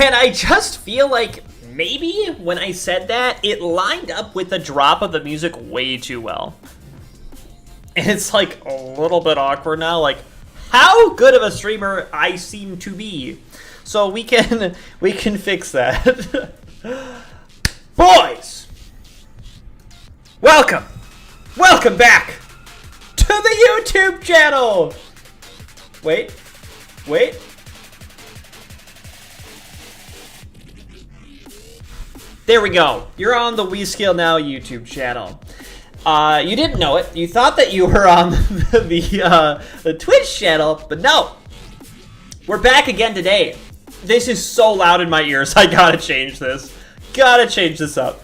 And I just feel like maybe when I said that, it lined up with the drop of the music way too well. And it's like a little bit awkward now, like how good of a streamer I seem to be. So we can fix that. Boys, welcome back to the YouTube channel. Wait. There we go. You're on the We Scale Now YouTube channel. You didn't know it. You thought that you were on the Twitch channel, but no. We're back again today. This is so loud in my ears. I gotta change this. Gotta change this up.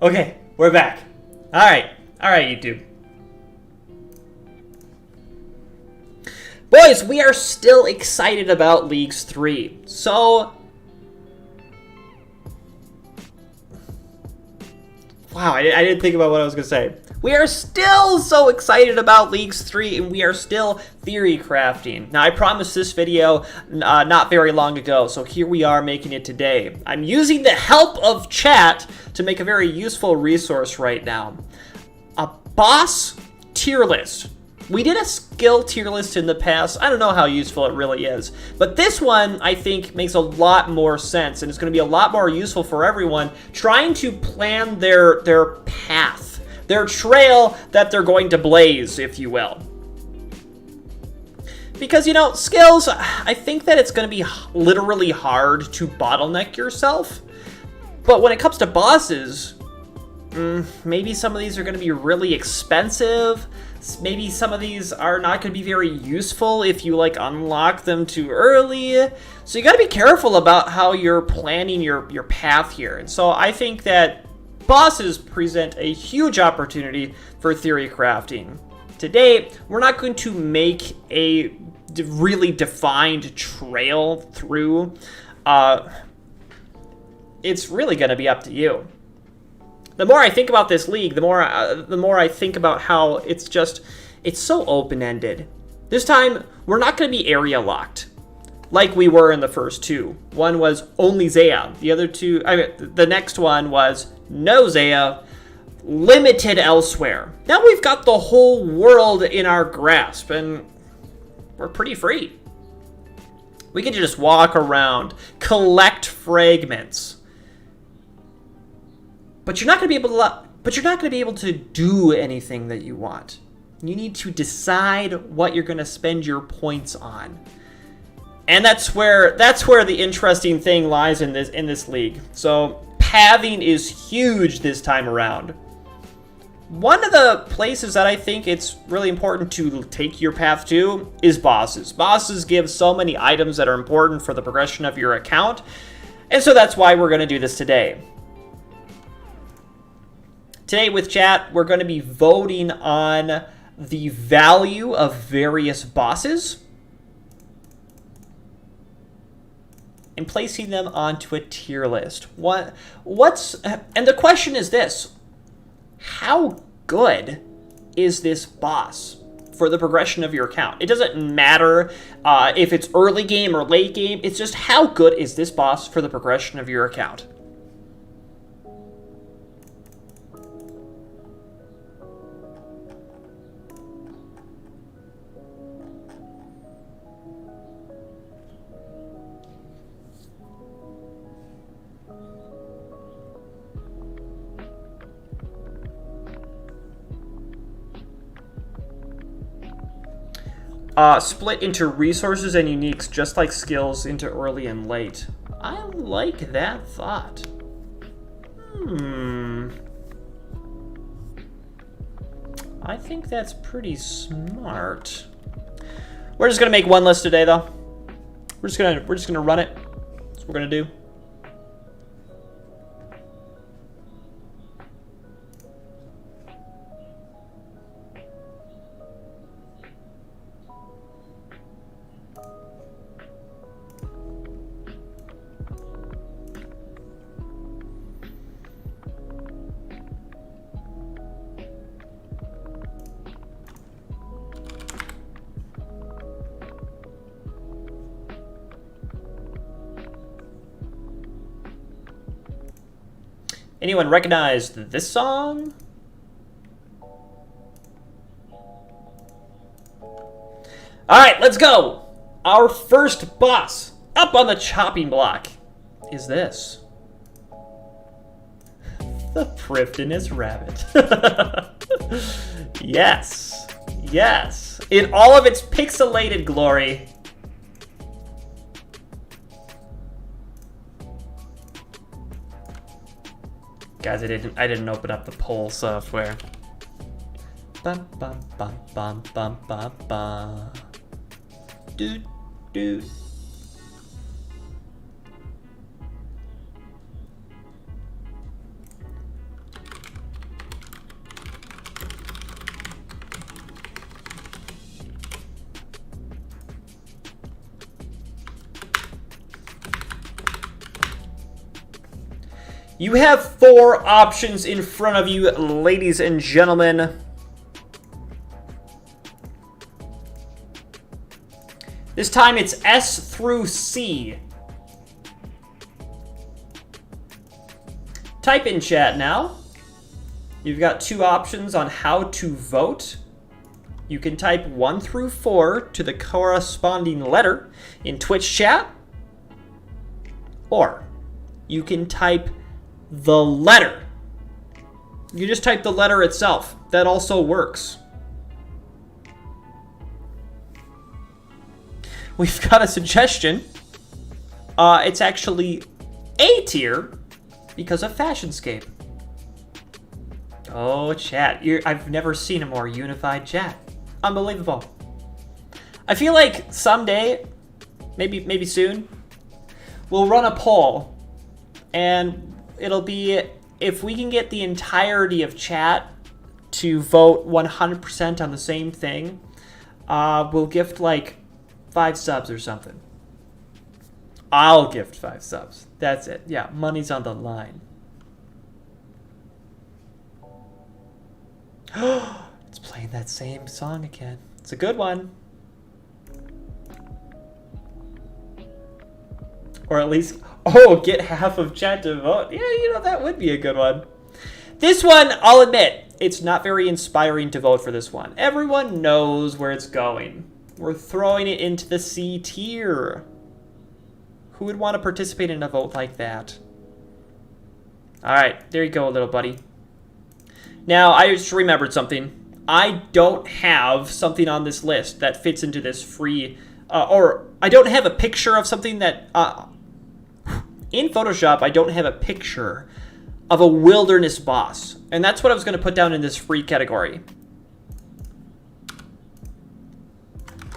Okay, we're back. All right, YouTube. Boys, we are still excited about Leagues 3. So, wow, I didn't think about what I was going to say. We are still so excited about Leagues 3, and we are still theory crafting. Now, I promised this video not very long ago, so here we are making it today. I'm using the help of chat to make a very useful resource right now. A boss tier list. We did a skill tier list in the past. I don't know how useful it really is. But this one, I think, makes a lot more sense, and it's going to be a lot more useful for everyone trying to plan their path. Their trail that they're going to blaze, if you will. Because, you know, skills, I think that it's going to be literally hard to bottleneck yourself. But when it comes to bosses, maybe some of these are going to be really expensive. Maybe some of these are not going to be very useful if you, like, unlock them too early. So you got to be careful about how you're planning your path here. And so I think that bosses present a huge opportunity for theory crafting. Today, we're not going to make a really defined trail through. It's really going to be up to you. The more I think about this league, the more I think about how it's so open-ended. This time, we're not going to be area locked like we were in the first two. One was only Zaya. The other two, the next one was no Zaya, limited elsewhere. Now we've got the whole world in our grasp, and we're pretty free. We can just walk around, collect fragments. But you're not going to be able to do anything that you want. You need to decide what you're going to spend your points on. And that's where the interesting thing lies in this league. So pathing is huge this time around. One of the places that I think it's really important to take your path to is bosses. Bosses give so many items that are important for the progression of your account. And so that's why we're going to do this today. Today with chat, we're going to be voting on the value of various bosses and placing them onto a tier list. And the question is this: how good is this boss for the progression of your account? It doesn't matter if it's early game or late game. It's just how good is this boss for the progression of your account? Split into resources and uniques, just like skills into early and late. I like that thought. I think that's pretty smart. We're just gonna make one list today, though. We're just gonna run it. That's what we're gonna do. Anyone recognize this song? Alright, let's go! Our first boss up on the chopping block is this. The Prifdinous Rabbit. Yes. Yes. In all of its pixelated glory. Guys, I didn't open up the poll software. Bum bum bum bum bum bum bum. Dude, dude. You have 4 options in front of you, ladies and gentlemen. This time it's S through C. Type in chat now. You've got 2 options on how to vote. You can type 1 through 4 to the corresponding letter in Twitch chat. Or you can type the letter. You just type the letter itself. That also works. We've got a suggestion. It's actually A tier because of Fashionscape. Oh, chat. I've never seen a more unified chat. Unbelievable. I feel like someday, maybe soon, we'll run a poll and it'll be if we can get the entirety of chat to vote 100% on the same thing, we'll gift like 5 subs or something. I'll gift 5 subs. That's it. Yeah, money's on the line. It's playing that same song again. It's a good one. Or at least, get half of chat to vote. Yeah, you know, that would be a good one. This one, I'll admit, it's not very inspiring to vote for this one. Everyone knows where it's going. We're throwing it into the C tier. Who would want to participate in a vote like that? All right, there you go, little buddy. Now, I just remembered something. I don't have something on this list that fits into this free, or I don't have a picture of something that, in Photoshop, I don't have a picture of a wilderness boss. And that's what I was going to put down in this free category.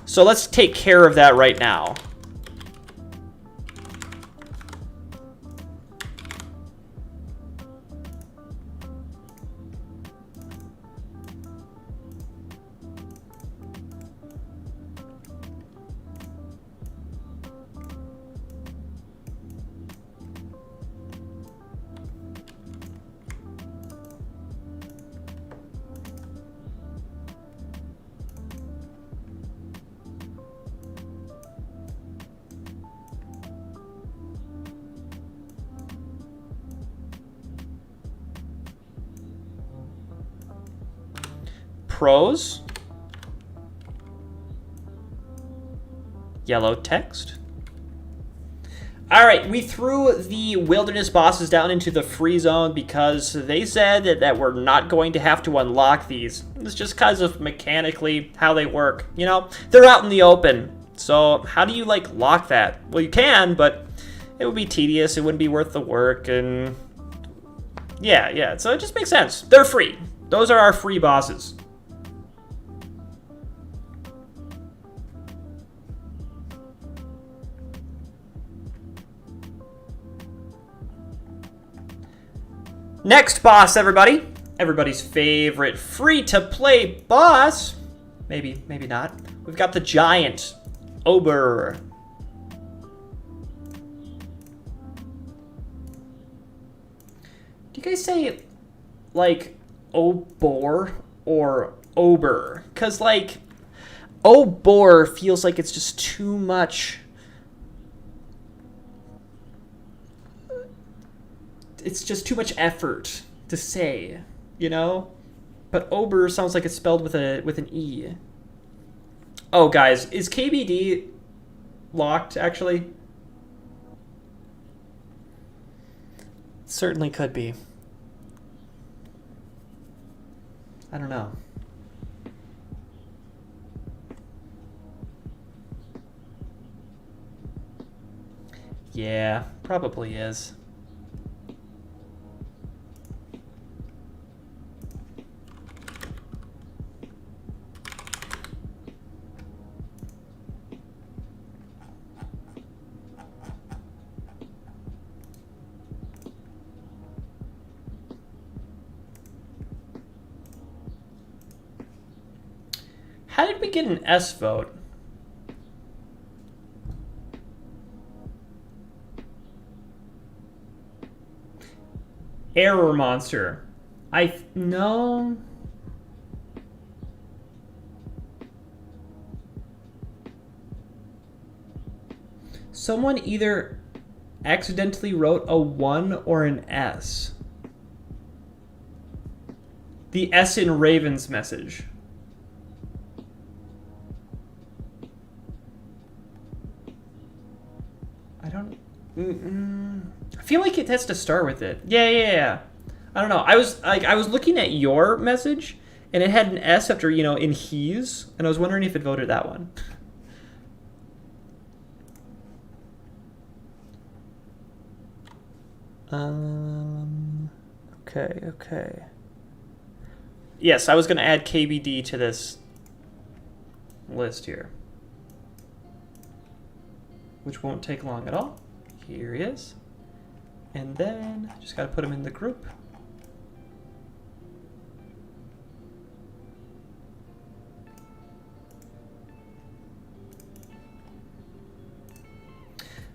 So let's take care of that right now. Pros. Yellow text. All right, we threw the wilderness bosses down into the free zone because they said that we're not going to have to unlock these. It's just because of mechanically how they work. You know, they're out in the open. So how do you like lock that? Well, you can, but it would be tedious. It wouldn't be worth the work. And yeah. So it just makes sense. They're free. Those are our free bosses. Next boss, everybody. Everybody's favorite free-to-play boss. Maybe not. We've got the giant, Ober. Do you guys say, like, Ober or Ober? Because, like, Ober feels like it's just too much. it's just too much effort to say, you know? But Ober sounds like it's spelled with an E. Oh, guys, is KBD locked, actually? Certainly could be. I don't know. Yeah, probably is. How did we get an S vote? Error monster. No. Someone either accidentally wrote a 1 or an S. The S in Raven's message. I don't... I feel like it has to start with it. Yeah. I don't know. I was looking at your message, and it had an S after, you know, in he's, and I was wondering if it voted that one. Okay. Yes, I was going to add KBD to this list here, which won't take long at all. Here he is. And then just got to put him in the group.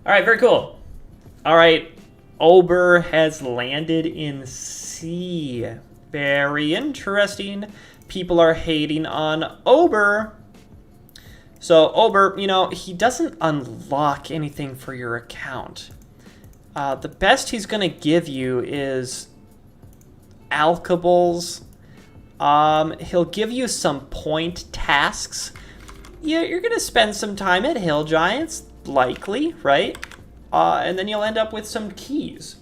All right, very cool. All right, Ober has landed in C. Very interesting. People are hating on Ober. So Ober, you know, he doesn't unlock anything for your account. The best he's going to give you is alkables. He'll give you some point tasks. Yeah, you're going to spend some time at Hill Giants, likely, right? And then you'll end up with some keys.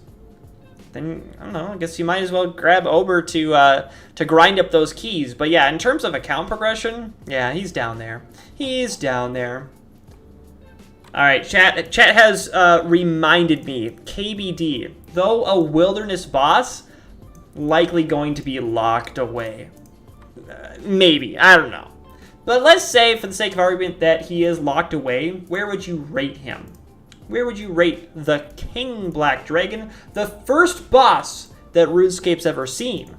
Then, I don't know, I guess you might as well grab Ober to grind up those keys. But yeah, in terms of account progression, yeah, he's down there. He's down there. All right, chat has reminded me, KBD, though a wilderness boss, likely going to be locked away. Maybe, I don't know. But let's say, for the sake of argument, that he is locked away. Where would you rate him? Where would you rate the King Black Dragon, the first boss that RuneScape's ever seen?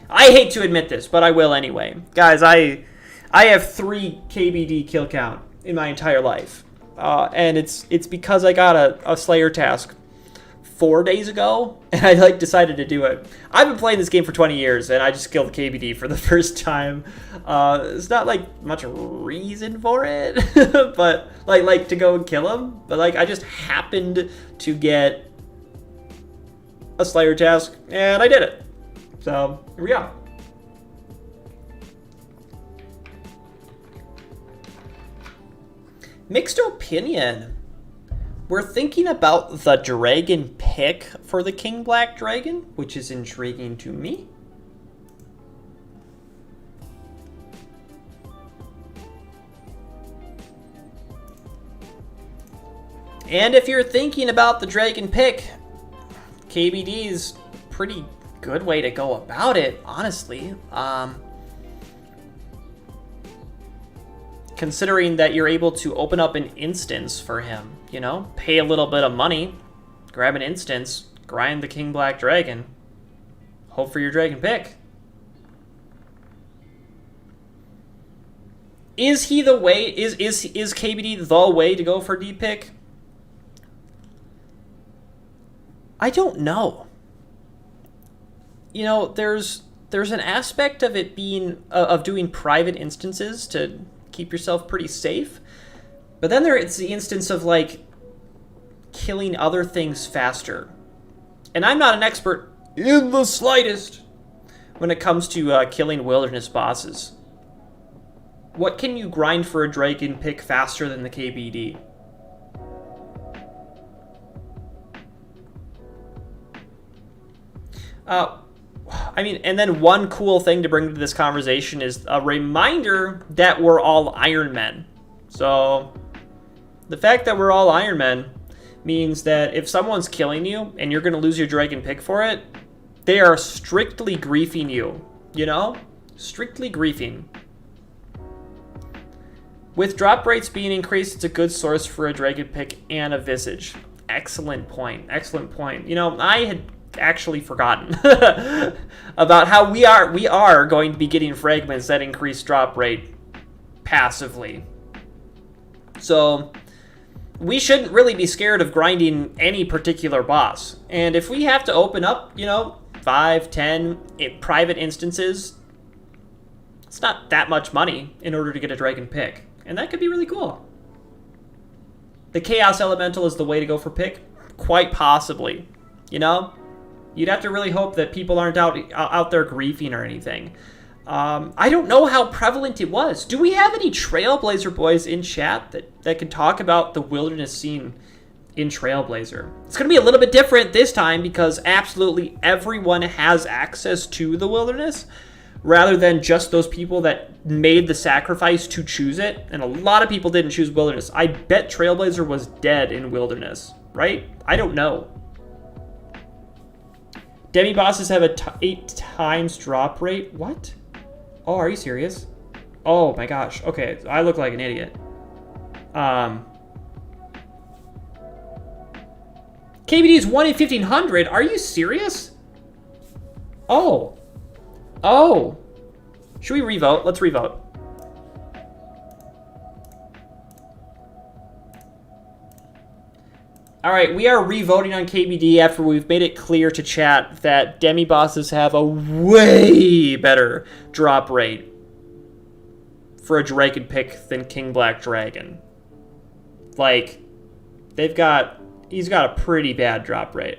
I hate to admit this, but I will anyway. Guys, I have 3 KBD kill count in my entire life. And it's because I got a Slayer task 4 days ago, and I decided to do it. I've been playing this game for 20 years, and I just killed KBD for the first time. It's not much reason for it, but to go and kill him. But I just happened to get a Slayer task, and I did it. So here we go. Mixed opinion. We're thinking about the dragon pick for the King Black Dragon, which is intriguing to me. And if you're thinking about the dragon pick, KBD's a pretty good way to go about it, honestly. Considering that you're able to open up an instance for him, you know, pay a little bit of money, grab an instance, grind the King Black Dragon, hope for your dragon pick. Is he the way? Is KBD the way to go for D pick? I don't know. You know, there's an aspect of it being of doing private instances to keep yourself pretty safe, but then it's the instance of killing other things faster. And I'm not an expert in the slightest when it comes to killing wilderness bosses. What can you grind for a dragon pick faster than the KBD? I mean, and then one cool thing to bring to this conversation is a reminder that we're all Iron Men. So, the fact that we're all Iron Men means that if someone's killing you and you're going to lose your dragon pick for it, they are strictly griefing you, you know? Strictly griefing. With drop rates being increased, it's a good source for a dragon pick and a visage. Excellent point. Excellent point. You know, I had actually forgotten about how we are going to be getting fragments that increase drop rate passively. So we shouldn't really be scared of grinding any particular boss. And if we have to open up, you know, 5, 10 private instances, it's not that much money in order to get a dragon pick. And that could be really cool. The Chaos Elemental is the way to go for pick? Quite possibly. You know? You'd have to really hope that people aren't out there griefing or anything. I don't know how prevalent it was. Do we have any Trailblazer boys in chat that can talk about the wilderness scene in Trailblazer? It's going to be a little bit different this time because absolutely everyone has access to the wilderness rather than just those people that made the sacrifice to choose it. And a lot of people didn't choose wilderness. I bet Trailblazer was dead in wilderness, right? I don't know. Demi-bosses have a 8 times drop rate. What? Oh, are you serious? Oh my gosh. Okay, I look like an idiot. KBD is 1 in 1,500. Are you serious? Oh. Oh. Should we revote? Let's revote. All right, we are revoting on KBD after we've made it clear to chat that demi-bosses have a way better drop rate for a dragon pick than King Black Dragon. Like, he's got a pretty bad drop rate.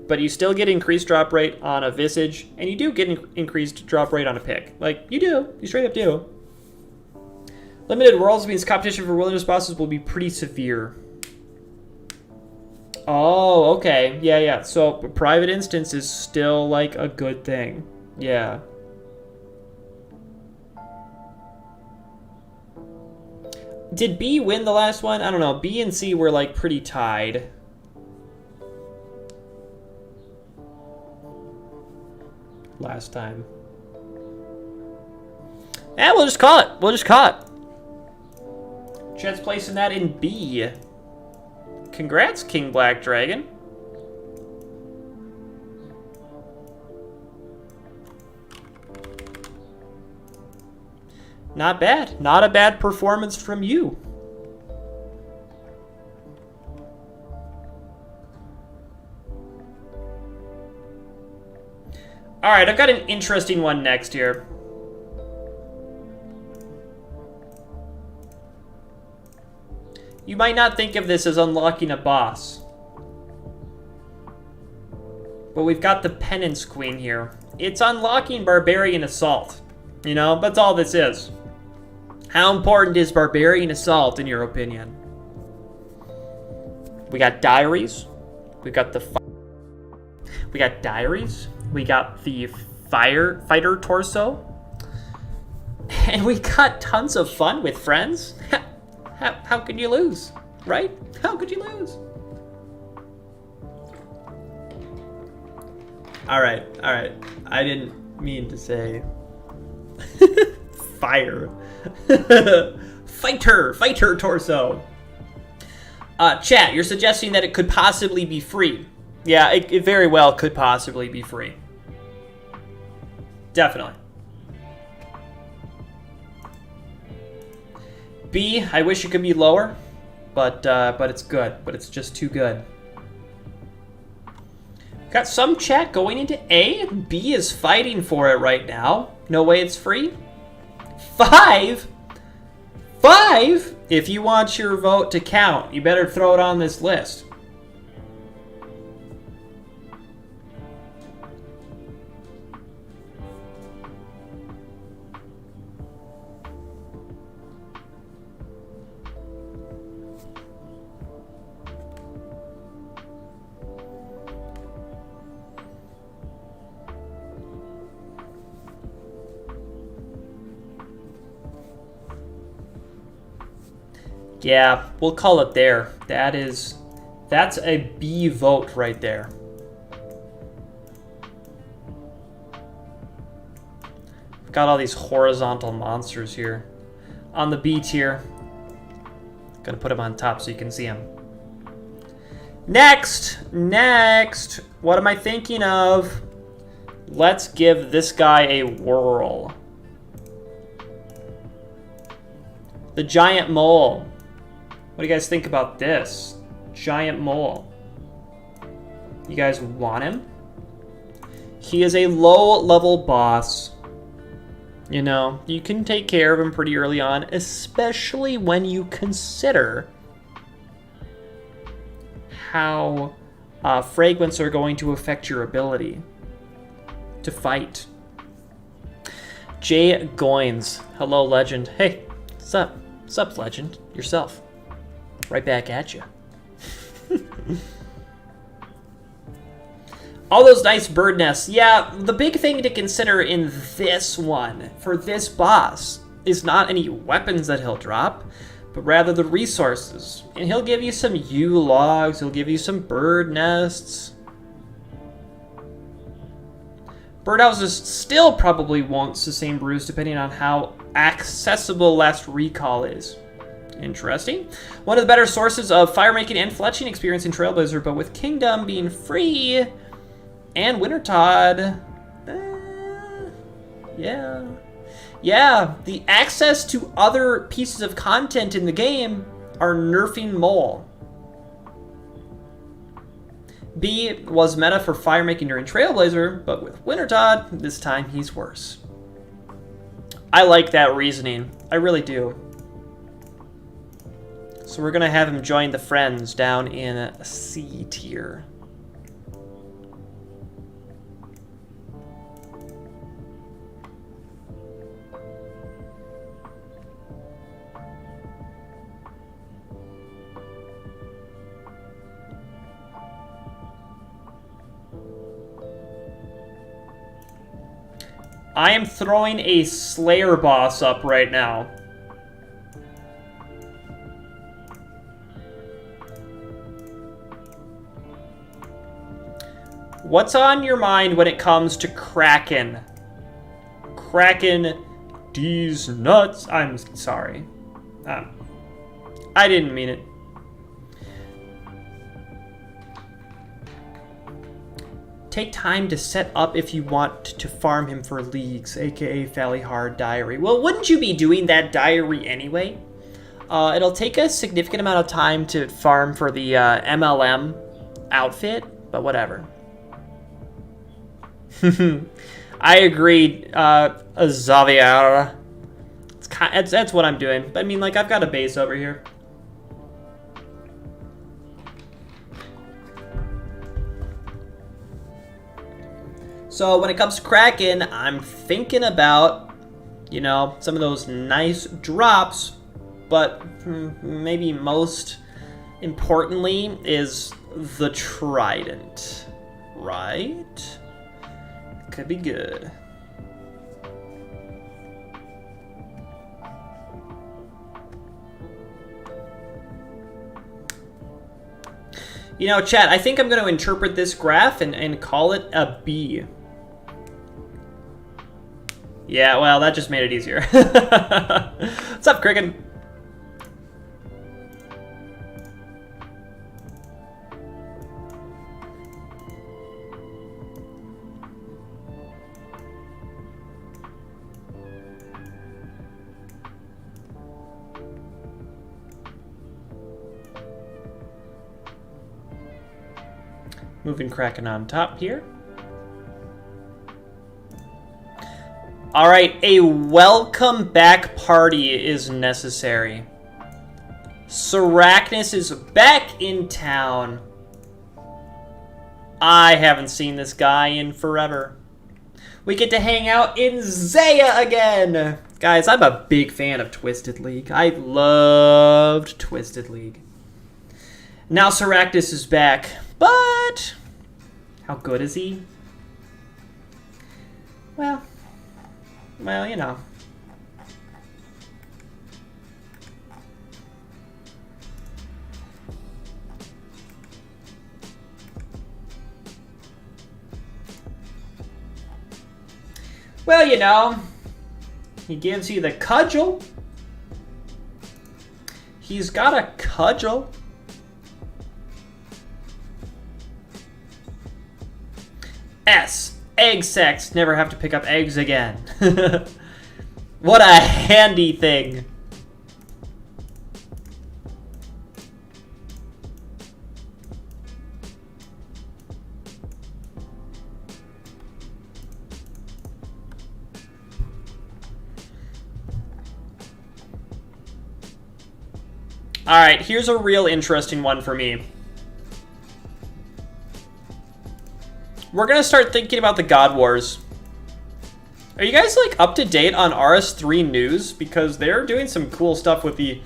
But you still get increased drop rate on a visage, and you do get increased drop rate on a pick. Like, you do. You straight up do. Limited Worlds means competition for wilderness bosses will be pretty severe. Oh, okay. Yeah. So, private instance is still, like, a good thing. Yeah. Did B win the last one? I don't know. B and C were, like, pretty tied. Last time. Yeah, we'll just call it. We'll just call it. Chet's placing that in B. Congrats, King Black Dragon. Not bad. Not a bad performance from you. All right, I've got an interesting one next here. You might not think of this as unlocking a boss. But we've got the Penance Queen here. It's unlocking Barbarian Assault. You know, that's all this is. How important is Barbarian Assault in your opinion? We got Diaries. We got the... We got Diaries. We got the Fighter Torso. And we got tons of fun with friends. How could you lose, right? How could you lose? All right. I didn't mean to say fire. Fighter torso. Chat, you're suggesting that it could possibly be free. Yeah, it very well could possibly be free. Definitely. B, I wish it could be lower, but it's good. But it's just too good. Got some chat going into A. B is fighting for it right now. No way it's free. 5? If you want your vote to count, you better throw it on this list. Yeah, we'll call it there. That's a B vote right there. We've got all these horizontal monsters here. On the B tier. Gonna put them on top so you can see them. Next! What am I thinking of? Let's give this guy a whirl. The giant mole. What do you guys think about this? Giant mole. You guys want him? He is a low-level boss. You know, you can take care of him pretty early on, especially when you consider how fragments are going to affect your ability to fight. Jay Goins. Hello, Legend. Hey, what's up? What's up, Legend? Yourself. Right back at you. All those nice bird nests. Yeah, the big thing to consider in this one, for this boss, is not any weapons that he'll drop, but rather the resources. And he'll give you some yew logs, he'll give you some bird nests. Birdhouses still probably won't sustain brews depending on how accessible Last Recall is. Interesting. One of the better sources of fire making and fletching experience in Trailblazer, but with Kingdom being free and Wintertod, yeah, the access to other pieces of content in the game are nerfing Mole. B was meta for fire making during Trailblazer, but with Wintertod, this time he's worse. I like that reasoning. I really do. So we're gonna have him join the friends down in C tier. I am throwing a Slayer boss up right now. What's on your mind when it comes to Kraken? Kraken, these nuts. I'm sorry. I didn't mean it. Take time to set up if you want to farm him for leagues, aka Hard Diary. Well, wouldn't you be doing that diary anyway? It'll take a significant amount of time to farm for the MLM outfit, but whatever. I agree, Zaya. That's what I'm doing. But I mean, like, I've got a base over here. So when it comes to Kraken, I'm thinking about, you know, some of those nice drops, but maybe most importantly is the Trident, right? Could be good. You know, chat, I think I'm going to interpret this graph and call it a B. Yeah, well, that just made it easier. What's up, Kraken? Moving Kraken on top here. All right, a welcome back party is necessary. Sarachnis is back in town. I haven't seen this guy in forever. We get to hang out in Zaya again. Guys, I'm a big fan of Twisted League. I loved Twisted League. Now Sarachnis is back, but how good is he? Well, you know. Well, you know, he gives you the cudgel. He's got a cudgel. S. Egg sex. Never have to pick up eggs again. What a handy thing. Alright, here's a real interesting one for me. We're gonna start thinking about the God Wars. Are you guys, like, up to date on RS3 news? Because they're doing some cool stuff with the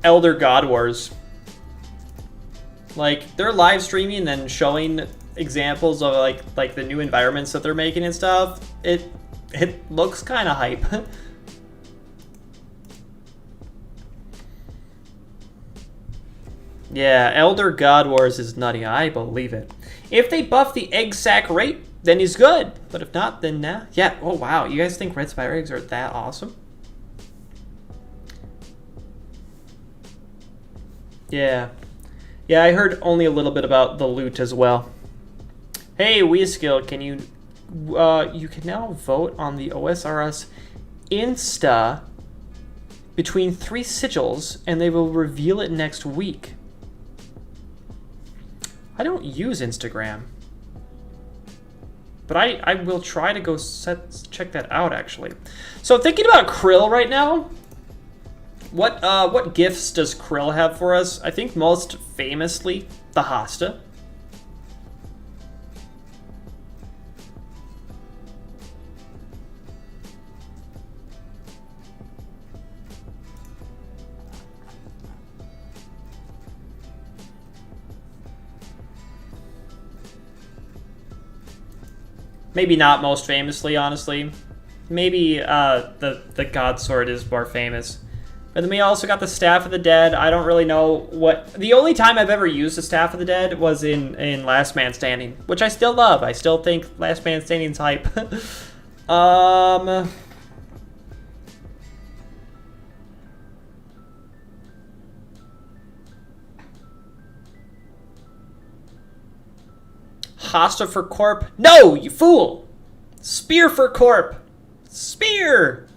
Elder God Wars. Like, they're live streaming and then showing examples of, like the new environments that they're making and stuff. It looks kind of hype. Yeah, Elder God Wars is nutty. I believe it. If they buff the egg sack rate, then he's good. But if not, then nah. Yeah, oh wow. You guys think red spider eggs are that awesome? Yeah. Yeah, I heard only a little bit about the loot as well. Hey, Weaskill, can you... you can now vote on the OSRS Insta between 3 sigils, and they will reveal it next week. I don't use Instagram, but I will try to go check that out, actually. So thinking about Krill right now, what gifts does Krill have for us? I think most famously the Hosta. Maybe not most famously, honestly. Maybe the God Sword is more famous. But then we also got the Staff of the Dead. I don't really know what... The only time I've ever used the Staff of the Dead was in Last Man Standing, which I still love. I still think Last Man Standing's hype. Hosta for Corp. No, you fool! Spear for Corp. Spear!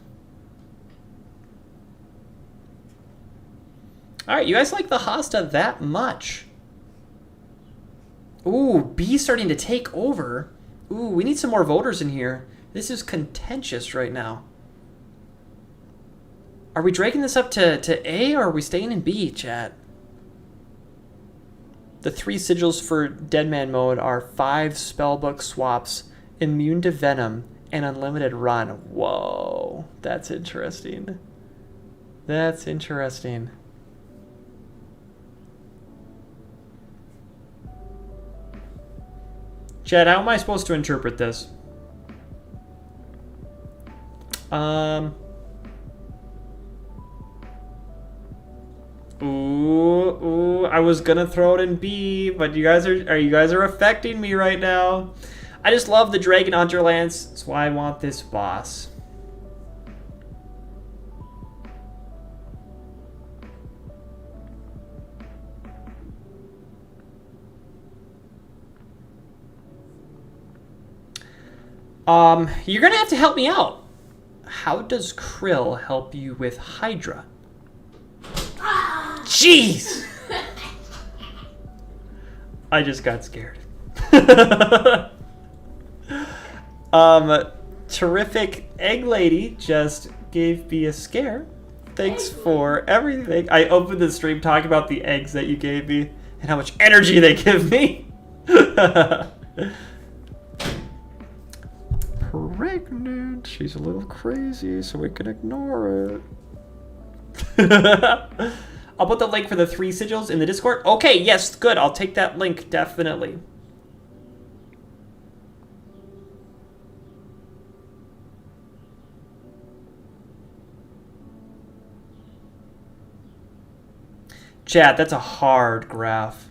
Alright, you guys like the Hosta that much. Ooh, B starting to take over. Ooh, we need some more voters in here. This is contentious right now. Are we dragging this up to A, or are we staying in B, chat? The 3 sigils for Deadman mode are 5 spellbook swaps, immune to venom, and unlimited run. Whoa, that's interesting. That's interesting. Chad, how am I supposed to interpret this? Ooh, I was gonna throw it in B, but you guys are affecting me right now. I just love the Dragon Hunter Lance. That's why I want this boss. You're gonna have to help me out. How does Krill help you with Hydra? Jeez! I just got scared. Terrific Egg Lady just gave me a scare. Thanks for everything. I opened the stream talking about the eggs that you gave me and how much energy they give me. Pregnant. She's a little crazy, so we can ignore it. I'll put the link for the 3 sigils in the Discord. Okay, yes, good. I'll take that link, definitely. Chat, that's a hard graph.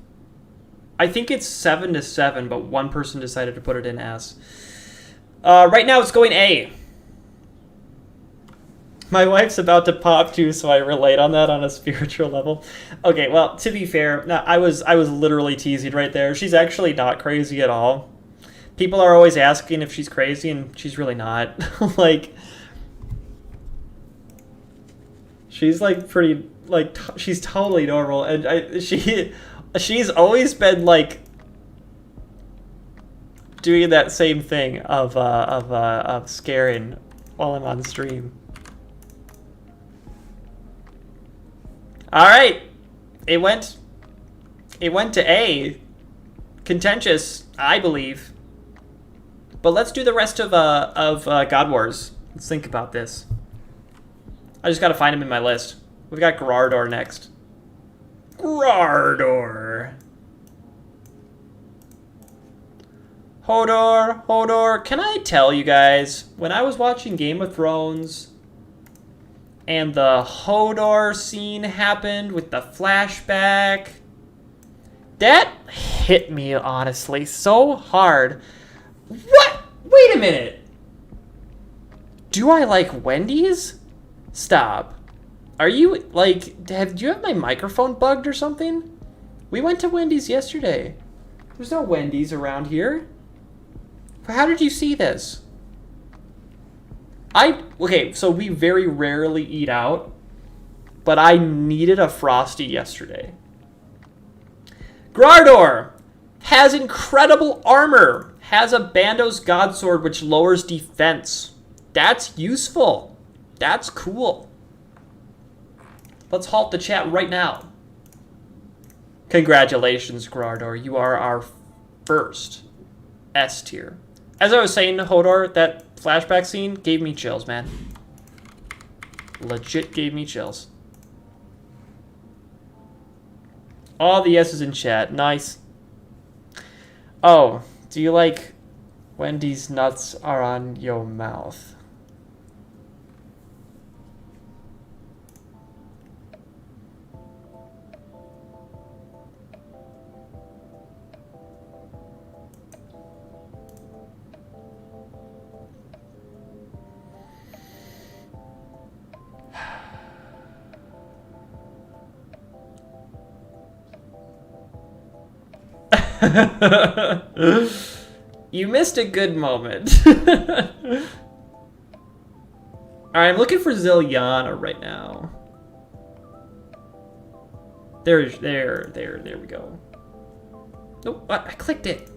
I think it's 7 to 7, but one person decided to put it in S. Right now it's going A. My wife's about to pop too, so I relate on that on a spiritual level. Okay, well, to be fair, no, I was literally teasing right there. She's actually not crazy at all. People are always asking if she's crazy, and she's really not. Like, she's like pretty, like, she's totally normal, and she's always been like doing that same thing of scaring while I'm on stream. All right, it went to A. Contentious, I believe. But let's do the rest of God Wars. Let's think about this. I just gotta find him in my list. We've got Garador next. Garador. Hodor. Can I tell you guys, when I was watching Game of Thrones and the Hodor scene happened with the flashback, that hit me, honestly, so hard. What? Wait a minute. Do I like Wendy's? Stop. Are you, like, do you have my microphone bugged or something? We went to Wendy's yesterday. There's no Wendy's around here. How did you see this? Okay, so we very rarely eat out, but I needed a Frosty yesterday. Garador has incredible armor, has a Bando's God Sword which lowers defense. That's useful. That's cool. Let's halt the chat right now. Congratulations, Garador. You are our first S tier. As I was saying to Hodor, that flashback scene gave me chills, man. Legit gave me chills. All the S's in chat. Nice. Oh, do you like Wendy's nuts are on your mouth? You missed a good moment. Alright, I'm looking for Ziliana right now. There we go. Nope, I clicked it.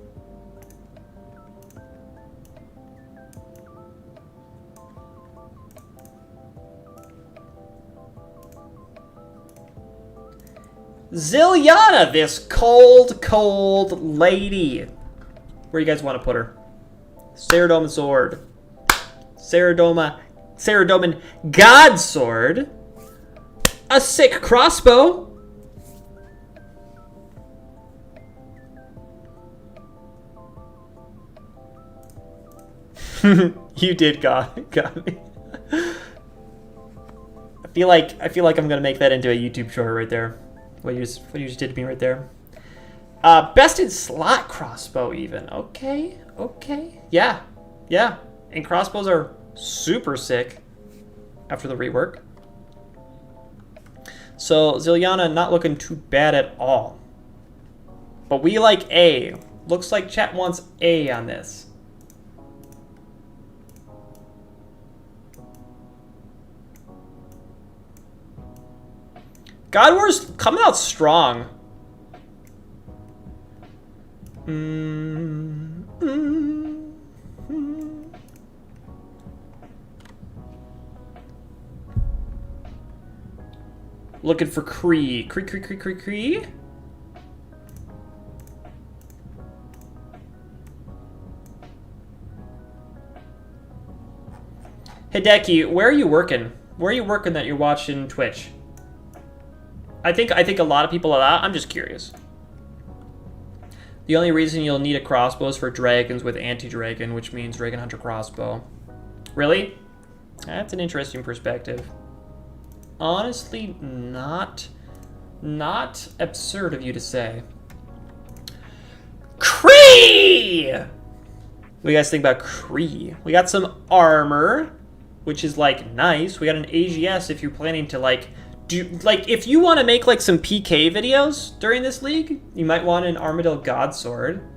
Ziliana, this cold lady. Where do you guys want to put her? Ceridoma Sword. Ceridoman God Sword. A sick crossbow. You did got me. I feel like I'm gonna make that into a YouTube short right there. What you just did to me right there. Bested slot crossbow even. Okay. Yeah. And crossbows are super sick after the rework. So Ziliana not looking too bad at all. But we like A. Looks like chat wants A on this. God War's coming out strong. Looking for Cree. Cree. Hideki, where are you working? Where are you working that you're watching Twitch? I think a lot of people are that. I'm just curious. The only reason you'll need a crossbow is for dragons with anti-dragon, which means Dragon Hunter crossbow. Really? That's an interesting perspective. Honestly, not absurd of you to say. Cree! What do you guys think about Cree? We got some armor. which is like nice. We got an AGS if you're planning to like if you want to make like some PK videos during this league, you might want an Armadillo Godsword.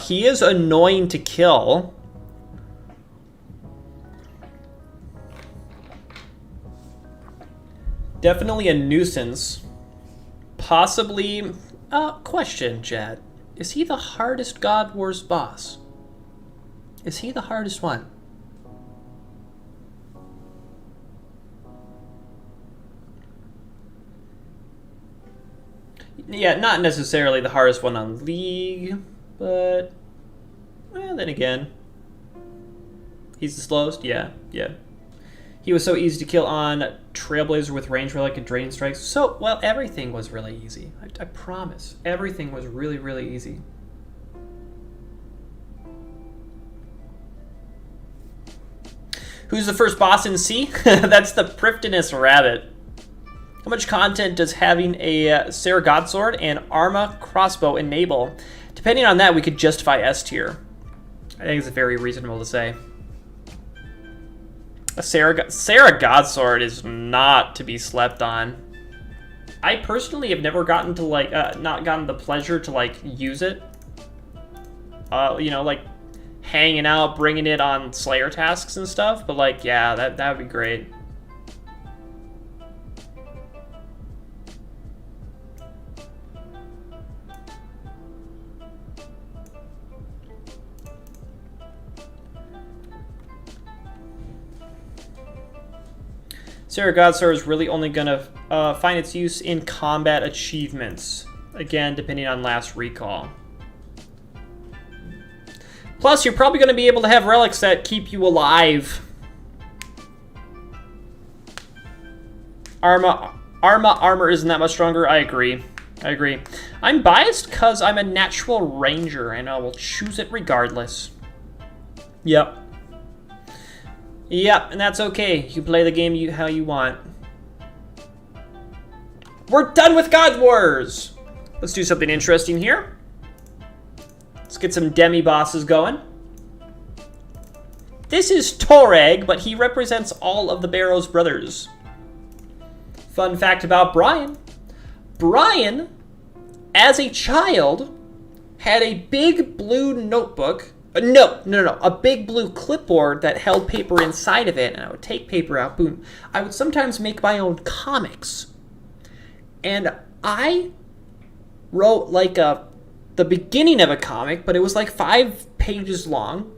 He is annoying to kill. Definitely a nuisance. Possibly... question, chat. Is he the hardest God Wars boss? Is he the hardest one? Yeah, not necessarily the hardest one on League, but... well, then again. He's the slowest? Yeah, yeah. He was so easy to kill on Trailblazer with range relic and drain strikes. So, well, everything was really easy. I promise. Everything was really, really easy. Who's the first boss in C? That's the Prifdinous Rabbit. How much content does having a Sarah Godsword and Arma crossbow enable? Depending on that, we could justify S tier. I think it's very reasonable to say. A Sarah Godsword is not to be slept on. I personally have never gotten to like, not gotten the pleasure to like use it. You know, like hanging out, bringing it on Slayer tasks and stuff. But like, yeah, that would be great. Sarah Godsword is really only going to find its use in combat achievements. Again, depending on last recall. Plus, you're probably going to be able to have relics that keep you alive. Armor isn't that much stronger. I agree. I agree. I'm biased because I'm a natural ranger, and I will choose it regardless. Yep. Yep, and that's okay. You play the game how you want. We're done with God Wars! Let's do something interesting here. Let's get some demi-bosses going. This is Toreg, but he represents all of the Barrows brothers. Fun fact about Brian. Brian, as a child, had a big blue notebook. No, a big blue clipboard that held paper inside of it, and I would take paper out, boom. I would sometimes make my own comics. And I wrote like the beginning of a comic, but it was like 5 pages long.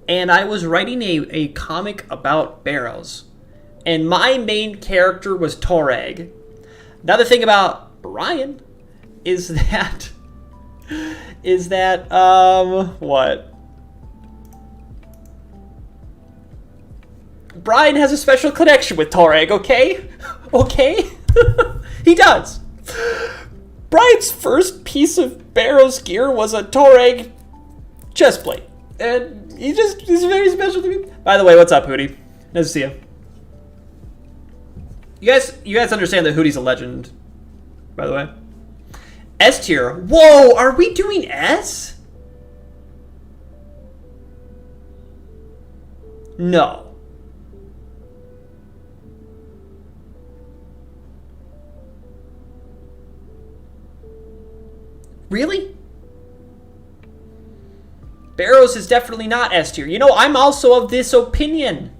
And I was writing a comic about Barrows. And my main character was Toreg. Another thing about Brian is that... what? Brian has a special connection with Toreg, okay? Okay? He does. Brian's first piece of Barrows gear was a Toreg chestplate. And he's very special to me. By the way, what's up, Hootie? Nice to see you. You guys understand that Hootie's a legend, by the way. S tier. Whoa, are we doing S? No. Really? Barrows is definitely not S tier. You know, I'm also of this opinion.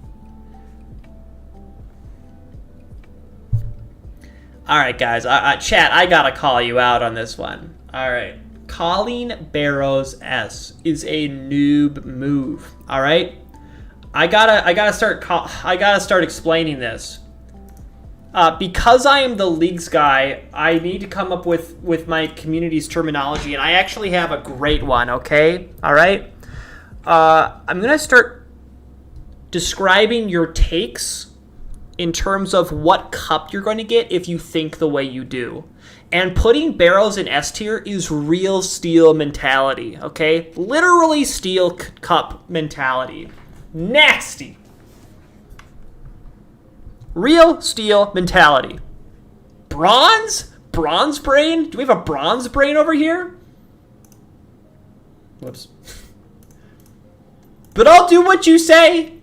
All right, guys. Chat, I gotta call you out on this one. All right. Calling Barrows S is a noob move. All right. I gotta start explaining this. Because I am the leagues guy, I need to come up with my community's terminology, and I actually have a great one. Okay. All right. I'm gonna start describing your takes in terms of what cup you're going to get if you think the way you do. And putting Barrows in S tier is real steel mentality, okay? Literally steel cup mentality. Nasty. Real steel mentality. Bronze? Bronze brain? Do we have a bronze brain over here? Whoops. But I'll do what you say.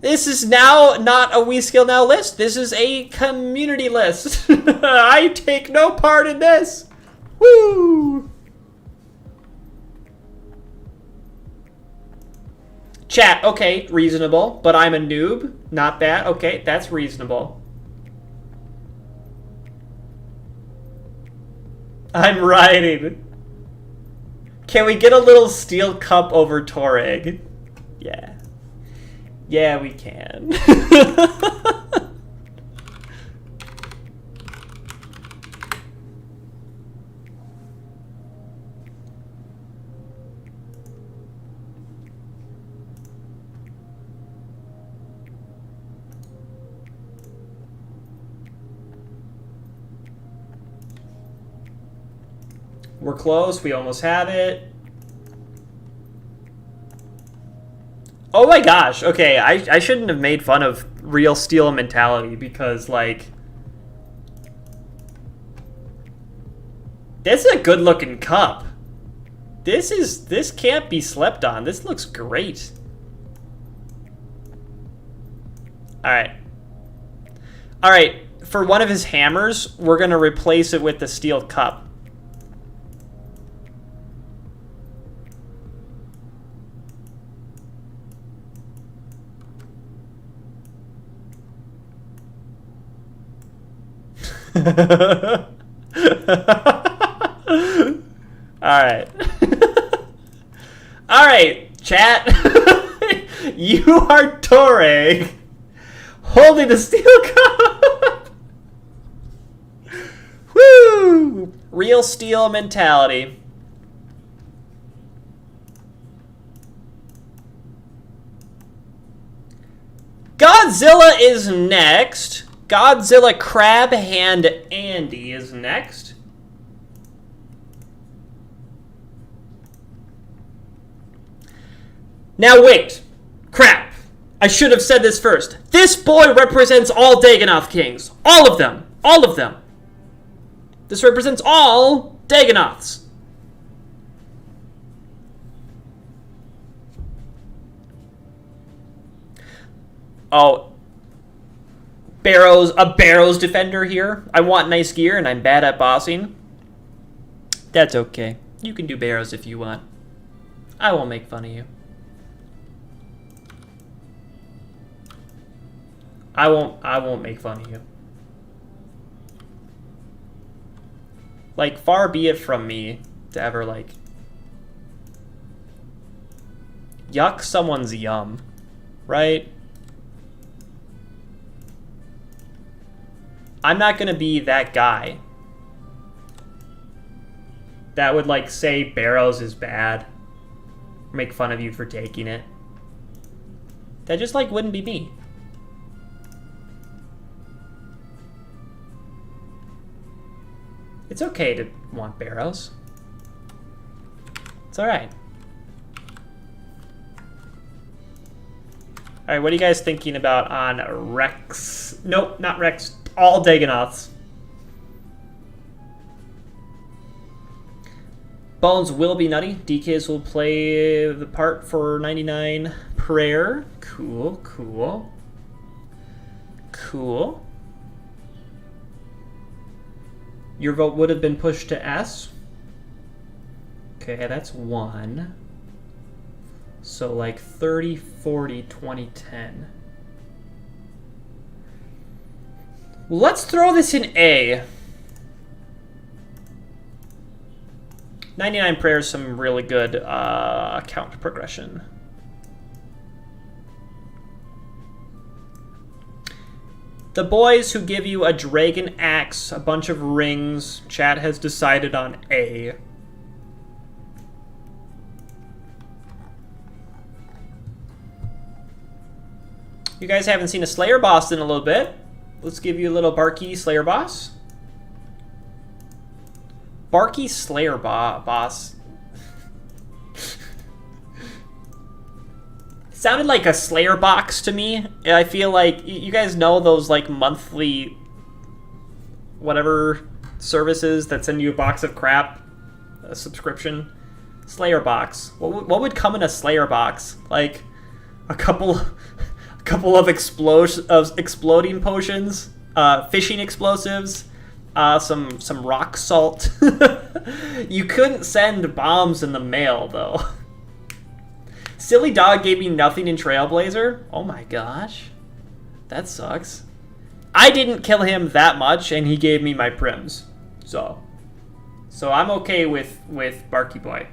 This is now not a We Skill Now list. This is a community list. I take no part in this. Woo! Chat, okay, reasonable. But I'm a noob. Not bad. Okay, that's reasonable. I'm writing. Can we get a little steel cup over Toreg? Yeah. Yeah, we can. We're close. We almost have it. Oh my gosh. Okay, I shouldn't have made fun of real steel mentality because, like, this is a good looking cup. This can't be slept on. This looks great. Alright. Alright, for one of his hammers, we're gonna replace it with the steel cup. Alright. Alright, chat. You are Toreg holding the steel cup. Woo! Real steel mentality. Godzilla is next. Godzilla Crab Hand Andy is next. Now wait. Crap. I should have said this first. This boy represents all Dagonoth kings. All of them. All of them. This represents all Dagonoths. Oh. Barrows, a Barrows defender here. I want nice gear and I'm bad at bossing. That's okay. You can do Barrows if you want. I won't make fun of you. I won't make fun of you. Like, far be it from me to ever, like, yuck someone's yum, right? I'm not gonna be that guy that would, like, say Barrows is bad, or make fun of you for taking it. That just, like, wouldn't be me. It's okay to want Barrows. It's alright. Alright, what are you guys thinking about on Rex? Nope, not Rex. All Dagonoths. Bones will be nutty. DKs will play the part for 99 prayer. Cool, cool. Cool. Your vote would have been pushed to S. Okay, that's 1. So like 30, 40, 20, 10. Let's throw this in A. 99 prayers, some really good count progression. The boys who give you a dragon axe, a bunch of rings, chat has decided on A. You guys haven't seen a Slayer boss in a little bit. Let's give you a little Barky Slayer boss. Barky Slayer boss. Sounded like a Slayer box to me. I feel like you guys know those like monthly whatever services that send you a box of crap, a subscription. Slayer box. What would come in a Slayer box? Like a couple of exploding potions, fishing explosives, some rock salt. You couldn't send bombs in the mail though. Silly Dog gave me nothing in Trailblazer. Oh my gosh, that sucks. I didn't kill him that much, and he gave me my prims. So I'm okay with Barky Boy.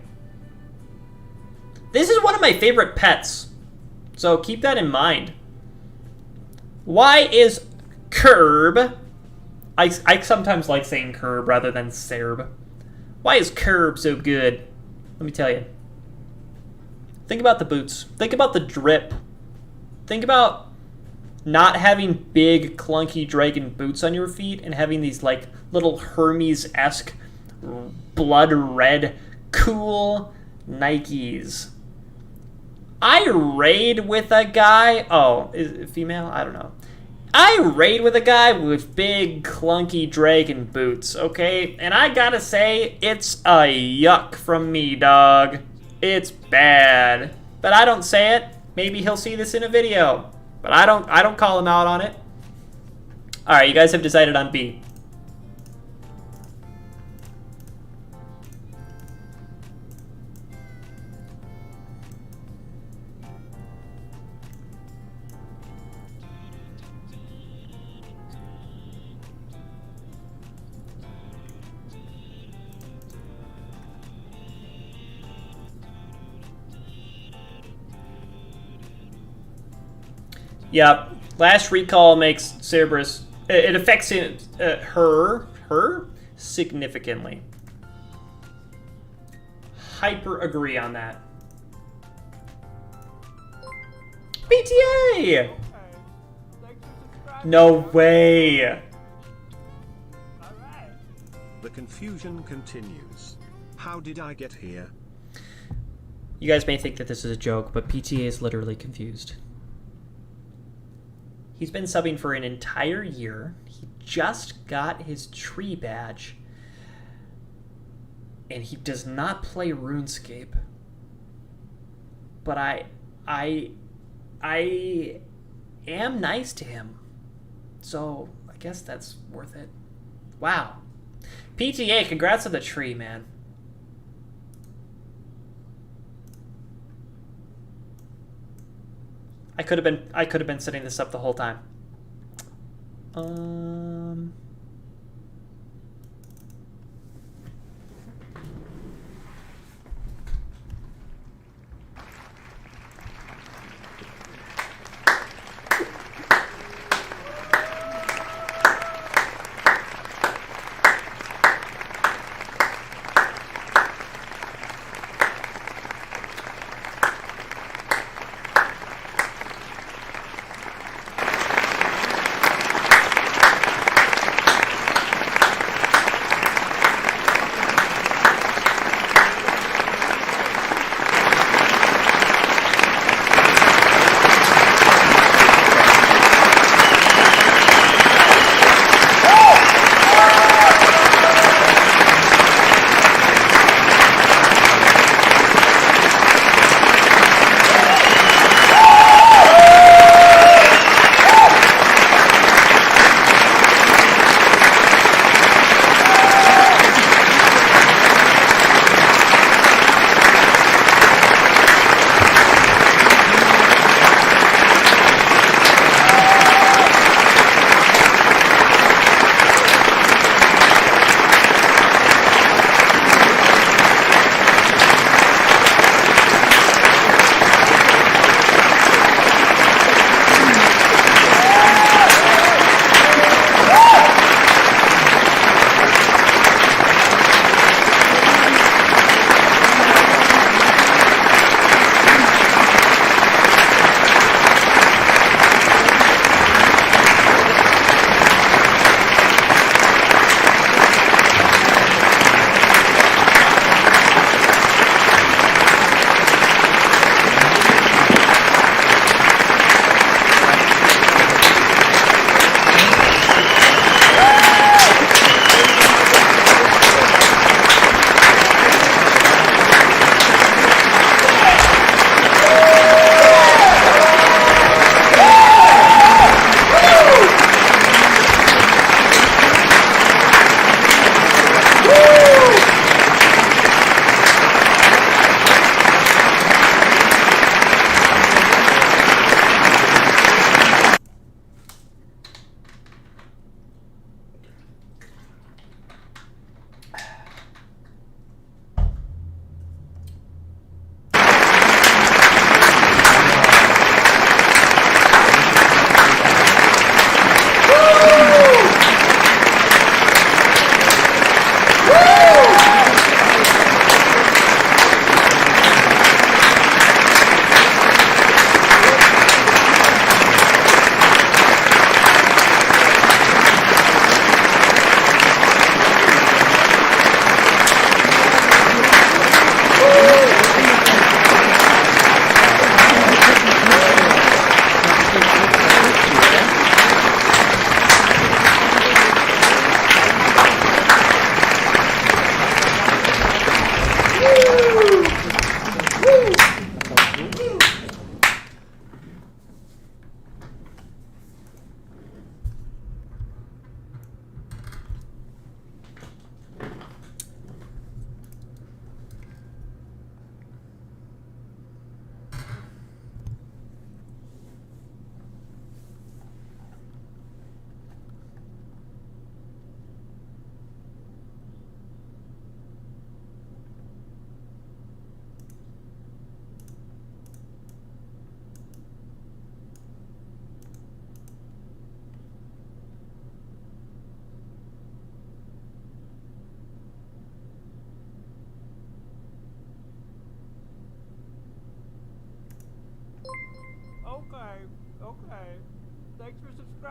This is one of my favorite pets, so keep that in mind. Why is Curb? I sometimes like saying Curb rather than Serb. Why is Curb so good? Let me tell you. Think about the boots. Think about the drip. Think about not having big, clunky dragon boots on your feet and having these like little Hermes-esque blood red cool Nikes. I raid with a guy. Oh, is it female? I don't know. I raid with a guy with big, clunky dragon boots, okay? And I gotta say, it's a yuck from me, dog. It's bad. But I don't say it. Maybe he'll see this in a video. But I don't call him out on it. Alright, you guys have decided on B. Yep. Last recall makes Cerberus. It affects her significantly. Hyper agree on that. BTA! No way. The confusion continues. How did I get here? You guys may think that this is a joke, but PTA is literally confused. He's been subbing for an entire year. He just got his tree badge. And he does not play RuneScape. But I am nice to him. So I guess that's worth it. Wow. PTA, congrats on the tree, man. I could have been setting this up the whole time.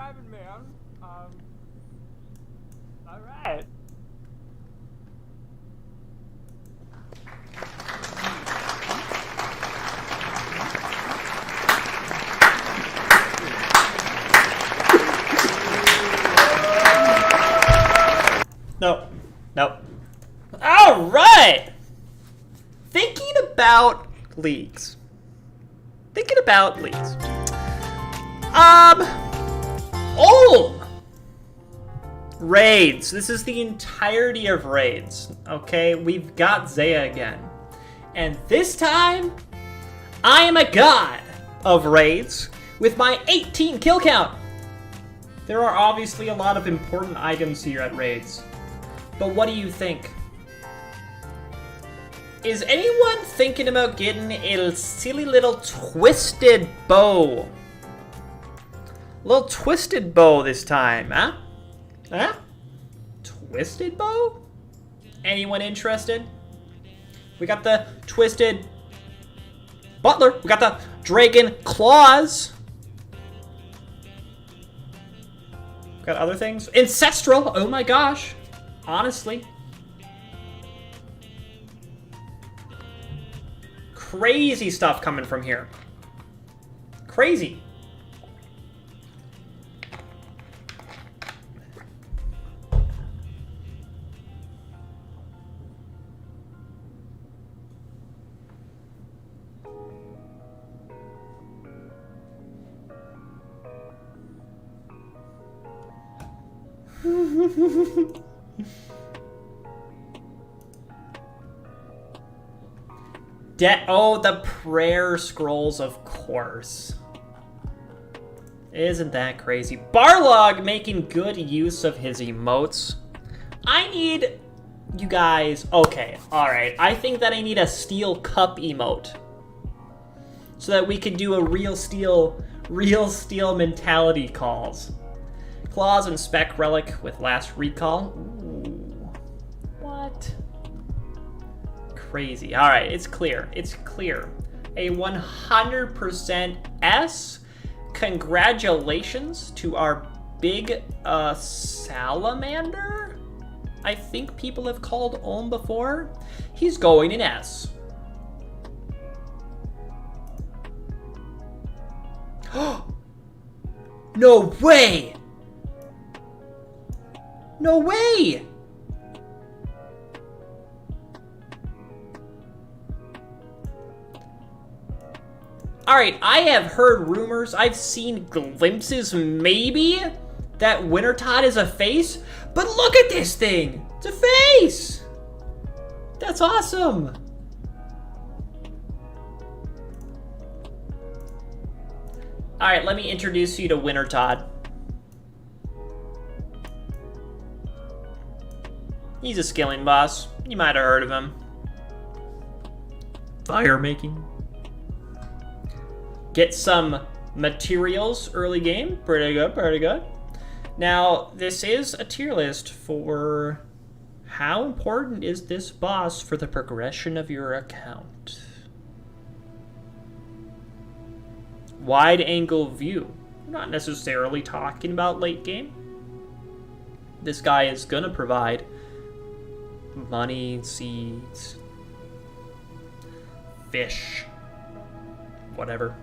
having me. All right. No. Nope. All right. Thinking about leagues. Raids. This is the entirety of raids. Okay, we've got Zaya again. And this time, I am a god of raids with my 18 kill count. There are obviously a lot of important items here at raids. But what do you think? Is anyone thinking about getting a silly little twisted bow? Little twisted bow this time, huh? Huh? Twisted bow? Anyone interested? We got the twisted butler. We got the dragon claws. Got other things. Ancestral. Oh my gosh. Honestly. Crazy stuff coming from here. Crazy. Oh, the prayer scrolls, of course. Isn't that crazy? Barlog making good use of his emotes. I need you guys... Okay, alright. I think that I need a steel cup emote. So that we can do a real steel mentality calls. Claws and Spec Relic with last recall. Ooh. What? Crazy. All right, it's clear. It's clear. A 100% S. Congratulations to our big salamander. I think people have called Ohm before. He's going in S. No way! No way! Alright, I have heard rumors, I've seen glimpses maybe, that Wintertod is a face, but look at this thing! It's a face! That's awesome! Alright, let me introduce you to Wintertod. He's a skilling boss. You might have heard of him. Fire making. Get some materials early game. Pretty good, pretty good. Now, this is a tier list for how important is this boss for the progression of your account. Wide angle view. Not necessarily talking about late game. This guy is gonna provide money, seeds, fish, whatever.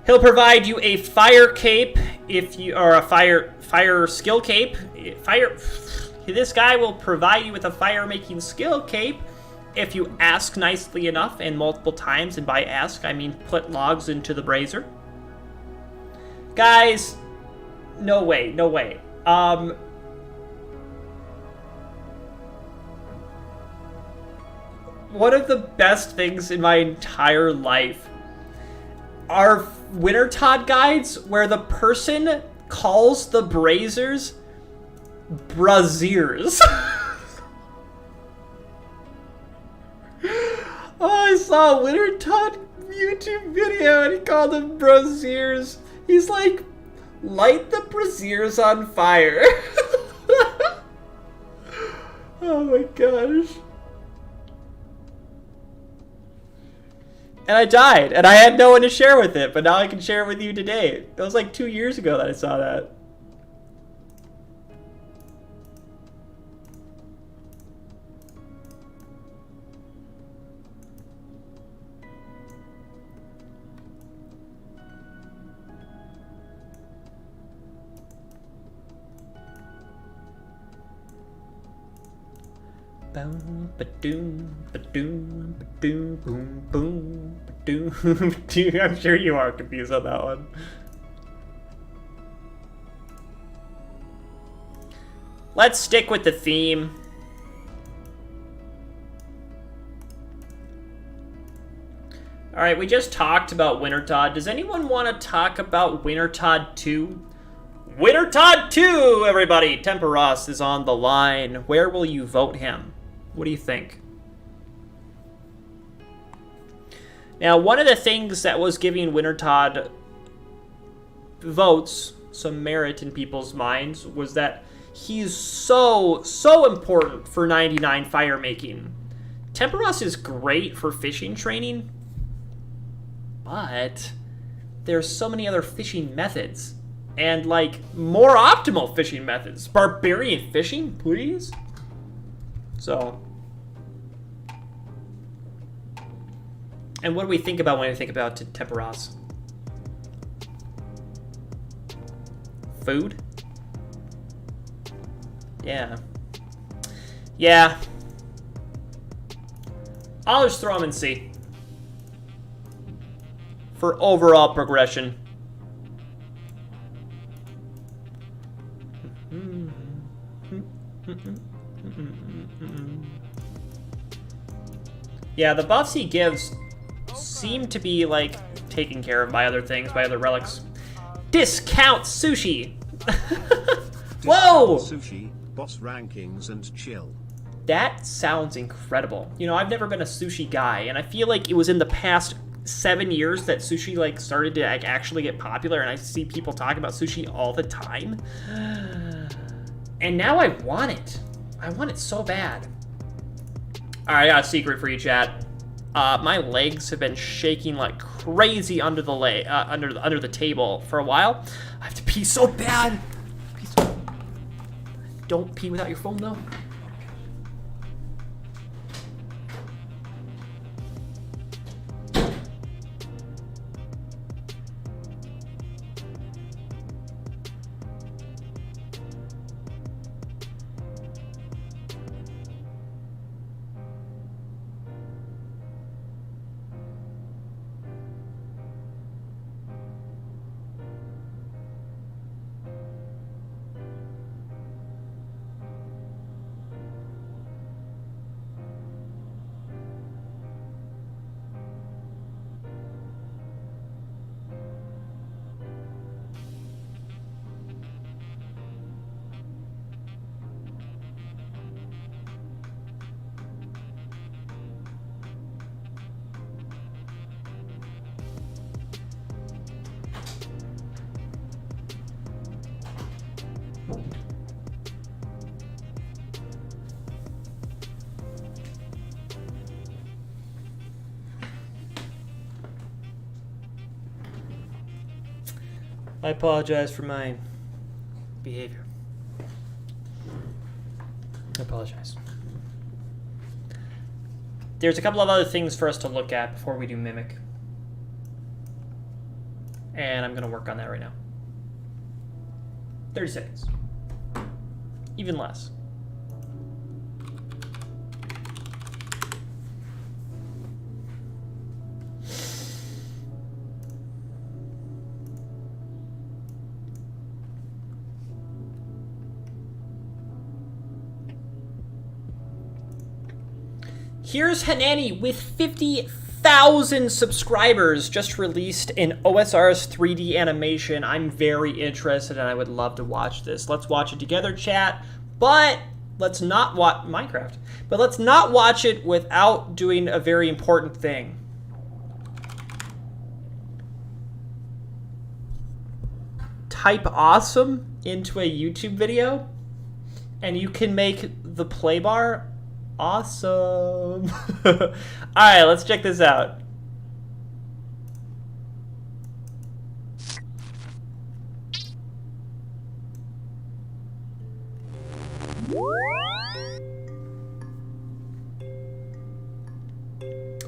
He'll provide you a fire cape if you are a fire skill cape. This guy will provide you with a fire making skill cape if you ask nicely enough and multiple times, and by ask I mean put logs into the brazier. Guys, no way, no way. One of the best things in my entire life are Wintertod guides where the person calls the braziers braziers. Oh, I saw a Wintertod YouTube video and he called them braziers. He's like, light the braziers on fire. Oh my gosh. And I died, and I had no one to share with it, but now I can share it with you today. That was like 2 years ago that I saw that. Boom, ba-doom, ba-doom, ba-doom, boom, boom, ba-doom. I'm sure you are confused on that one. Let's stick with the theme. Alright, we just talked about Wintertodt. Does anyone want to talk about Wintertodt 2? Wintertodt 2, everybody! Temperos is on the line. Where will you vote him? What do you think? Now, one of the things that was giving Wintertodt votes, some merit in people's minds, was that he's so important for 99 fire making. Temperos is great for fishing training, but there's so many other fishing methods. And, like, more optimal fishing methods. Barbarian fishing, please? So. And what do we think about when we think about Temperos? Food? Yeah. Yeah. I'll just throw him in C. For overall progression. Yeah, the buffs he gives seem to be, like, taken care of by other things, by other relics. Discount sushi! Whoa! Sushi, boss rankings, and chill. That sounds incredible. You know, I've never been a sushi guy, and I feel like it was in the past 7 years that sushi, like, started to, like, actually get popular, and I see people talking about sushi all the time. And now I want it. I want it so bad. Alright, I got a secret for you, chat. My legs have been shaking like crazy under the under the table for a while. I have to pee so bad. Don't pee without your phone, though. I apologize for my behavior. I apologize. There's a couple of other things for us to look at before we do Mimic. And I'm going to work on that right now. 30 seconds. Even less. Here's Hanani with 50,000 subscribers, just released in OSR's 3D animation. I'm very interested and I would love to watch this. Let's watch it together, chat. But let's not watch Minecraft. But let's not watch it without doing a very important thing. Type awesome into a YouTube video and you can make the play bar awesome. All right, let's check this out.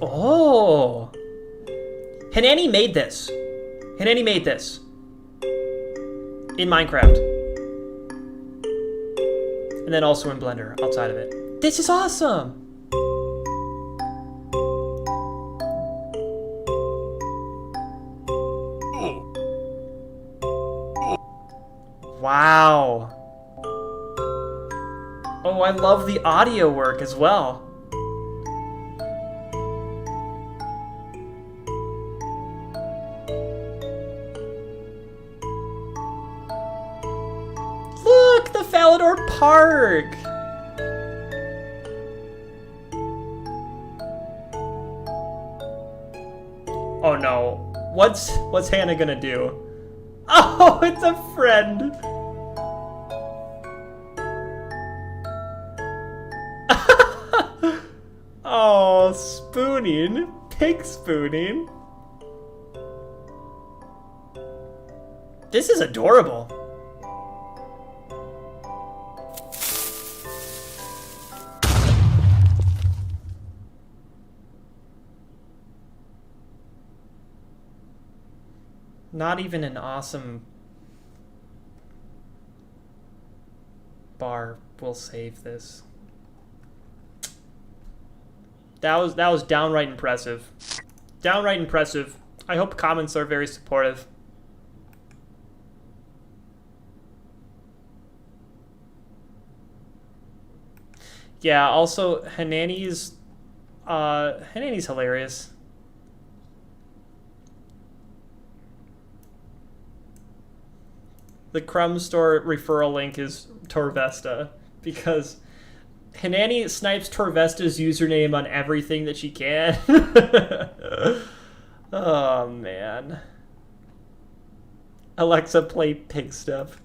Oh. Hanani made this. Hanani made this. In Minecraft. And then also in Blender, outside of it. This is awesome! Wow. Oh, I love the audio work as well. Look, the Falador Park. Oh no. What's Hannah gonna do? Oh, it's a friend. Oh, spooning. Pig spooning. This is adorable. Not even an awesome bar will save this. That was downright impressive. Downright impressive. I hope comments are very supportive. Yeah, also Hanani's hilarious. The Crumb Store referral link is Torvesta because Hanani snipes Torvesta's username on everything that she can. Oh, man. Alexa, play pig stuff.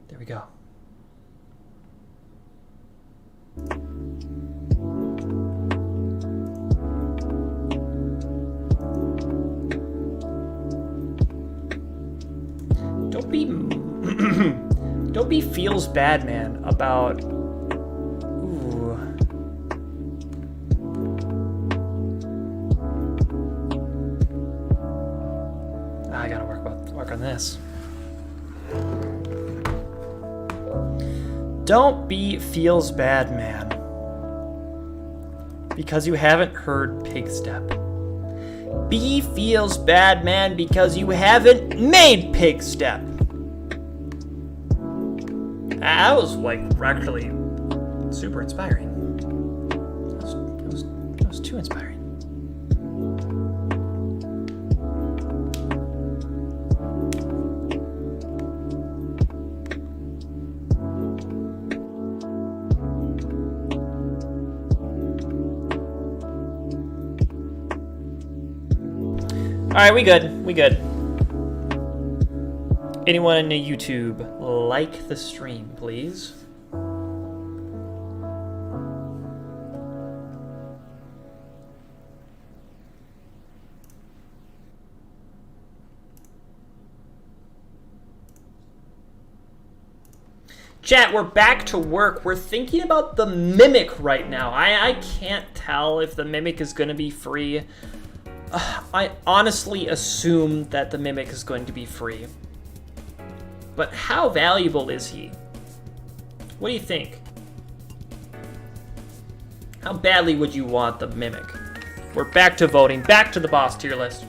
There we go. Don't be feels bad, man, about... Ooh. I gotta work on this. Don't be feels bad, man, because you haven't heard Pig Step. Be feels bad, man, because you haven't made Pig Step. That was, like, actually super inspiring. That was too inspiring. Alright, we good. Anyone in the YouTube, like the stream, please. Chat, we're back to work. We're thinking about the Mimic right now. I can't tell if the Mimic is going to be free. I honestly assume that the Mimic is going to be free. But how valuable is he? What do you think? How badly would you want the Mimic? We're back to voting, back to the boss tier list.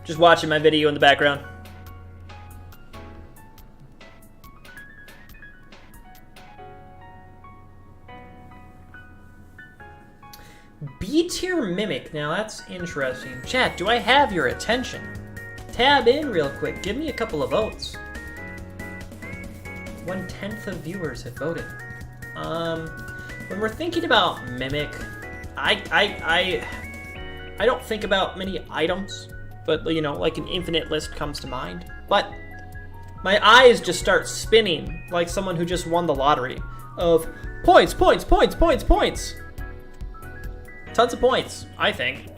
Just watching my video in the background. B-tier Mimic. Now that's interesting. Chat, do I have your attention? Tab in real quick. Give me a couple of votes. 1/10 of viewers have voted. When we're thinking about Mimic, I don't think about many items, but you know, like an infinite list comes to mind. But my eyes just start spinning like someone who just won the lottery of points, points, points, points, points. Tons of points, I think.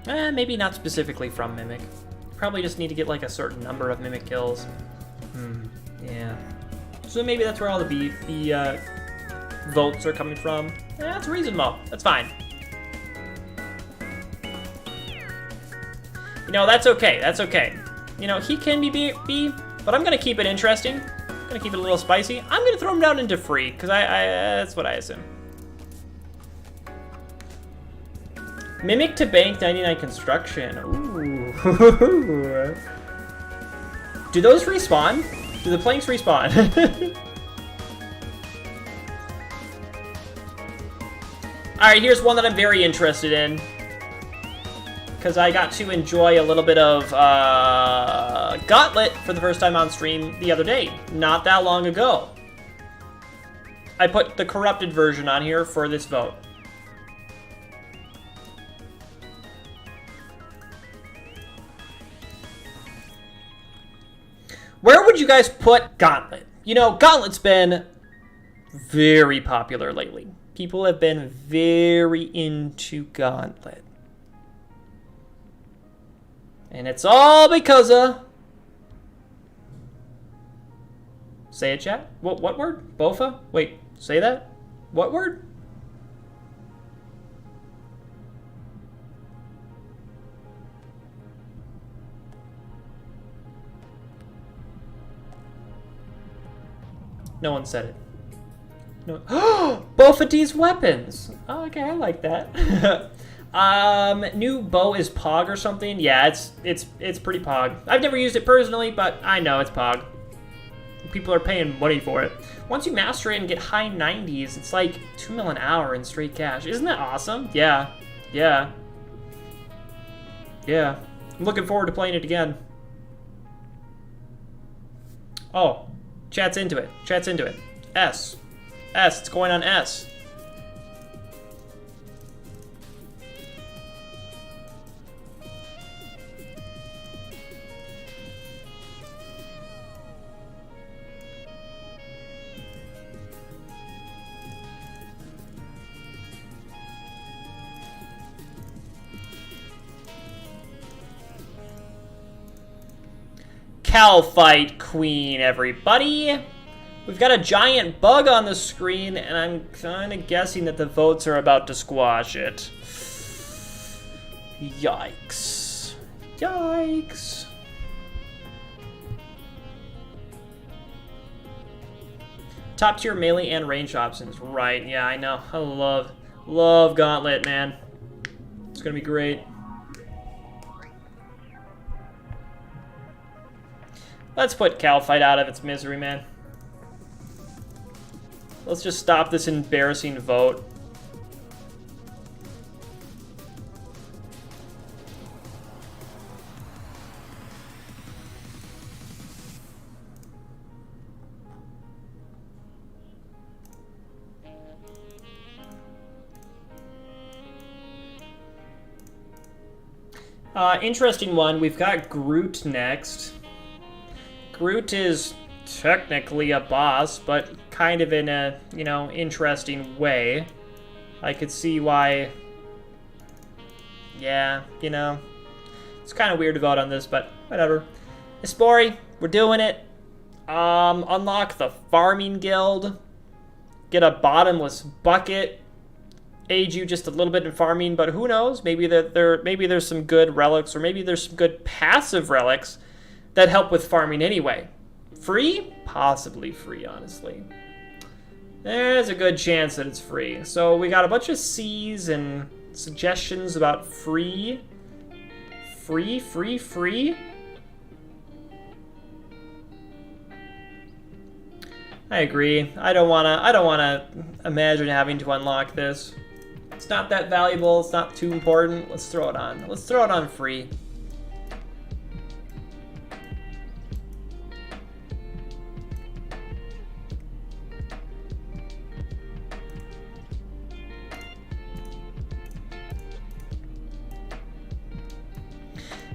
Maybe not specifically from Mimic. Probably just need to get like a certain number of Mimic kills. Yeah. So maybe that's where all the votes are coming from. Yeah, that's reasonable. That's fine. You know, that's okay. That's okay. You know, he can be B, but I'm gonna keep it interesting. I'm gonna keep it a little spicy. I'm gonna throw him down into free, because that's what I assume. Mimic to bank 99 construction. Ooh. Do those respawn? Do the planks respawn? Alright, here's one that I'm very interested in. Because I got to enjoy a little bit of Gauntlet for the first time on stream the other day. Not that long ago. I put the corrupted version on here for this vote. Where would you guys put Gauntlet? You know, Gauntlet's been very popular lately. People have been very into Gauntlet. And it's all because of... Say it, chat? What word? Bofa? Wait, say that? What word? No one said it. No. Both of these weapons. Oh, okay, I like that. New bow is Pog or something. Yeah, it's pretty Pog. I've never used it personally, but I know it's Pog. People are paying money for it. Once you master it and get high 90s, it's like 2 mil an hour in straight cash. Isn't that awesome? Yeah. Yeah. Yeah. I'm looking forward to playing it again. Oh. Chat's into it. Chat's into it. S. S. It's going on S. Fight Queen, everybody. We've got a giant bug on the screen, and I'm kind of guessing that the votes are about to squash it. Yikes. Yikes. Top tier melee and range options. Right, yeah, I know. I love Gauntlet, man. It's gonna be great. Let's put Calfight out of its misery, man. Let's just stop this embarrassing vote. Interesting one. We've got Groot next. Groot is technically a boss, but kind of in a, you know, interesting way. I could see why... Yeah, you know. It's kind of weird to vote on this, but whatever. Espori, we're doing it. Unlock the Farming Guild. Get a bottomless bucket. Aid you just a little bit in farming, but who knows? Maybe maybe there's some good relics, or maybe there's some good passive relics that help with farming anyway. Free? Possibly free, honestly. There's a good chance that it's free. So we got a bunch of C's and Suggestions about free? Free? I agree. I don't wanna imagine having to unlock this. It's not that valuable, it's not too important. Let's throw it on. Let's throw it on free.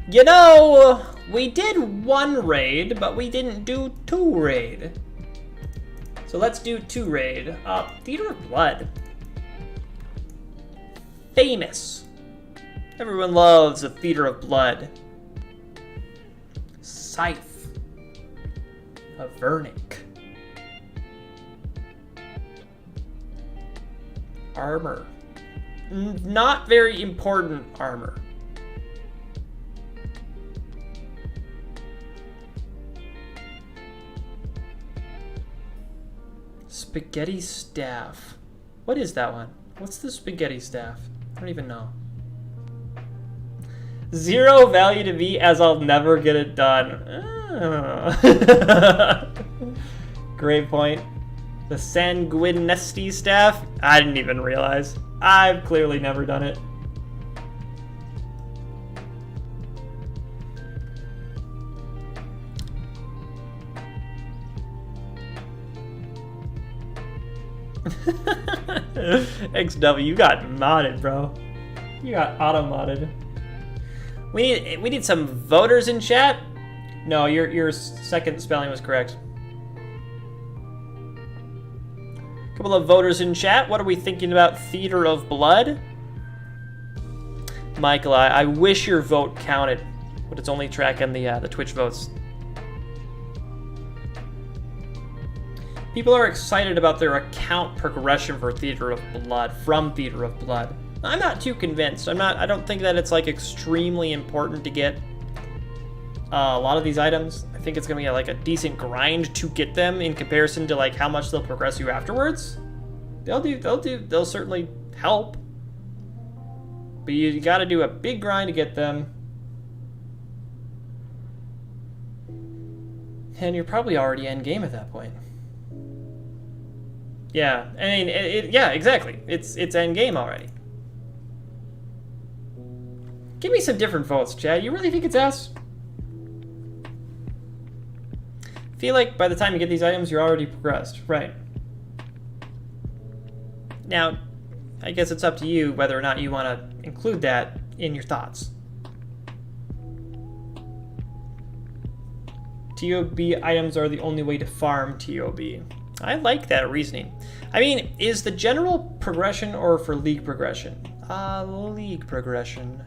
You know, we did 1 raid, but we didn't do 2 raid. So let's do 2 raid. Theater of Blood. Famous. Everyone loves a Theater of Blood. Scythe. A Vernic. Armor. Not very important armor. Spaghetti staff. What is that one? What's the spaghetti staff? I don't even know. 0 value to me as I'll never get it done. Oh. Great point. The Sanguinesti staff? I didn't even realize. I've clearly never done it. XW, you got modded, bro. You got auto-modded. We need some voters in chat. No, your second spelling was correct. Couple of voters in chat. What are we thinking about Theater of Blood? Michael, I wish your vote counted, but it's only tracking the Twitch votes. People are excited about their account progression for Theater of Blood, from Theater of Blood. I'm not too convinced. I don't think that it's like extremely important to get a lot of these items. I think it's gonna be like a decent grind to get them in comparison to like how much they'll progress you afterwards. They'll certainly help. But you gotta do a big grind to get them. And you're probably already end game at that point. Yeah, I mean, yeah, exactly. It's end game already. Give me some different votes, Chad. You really think it's S? I feel like by the time you get these items, you're already progressed. Right. Now, I guess it's up to you whether or not you want to include that in your thoughts. TOB items are the only way to farm TOB. I like that reasoning. I mean, is the general progression or for league progression? League progression.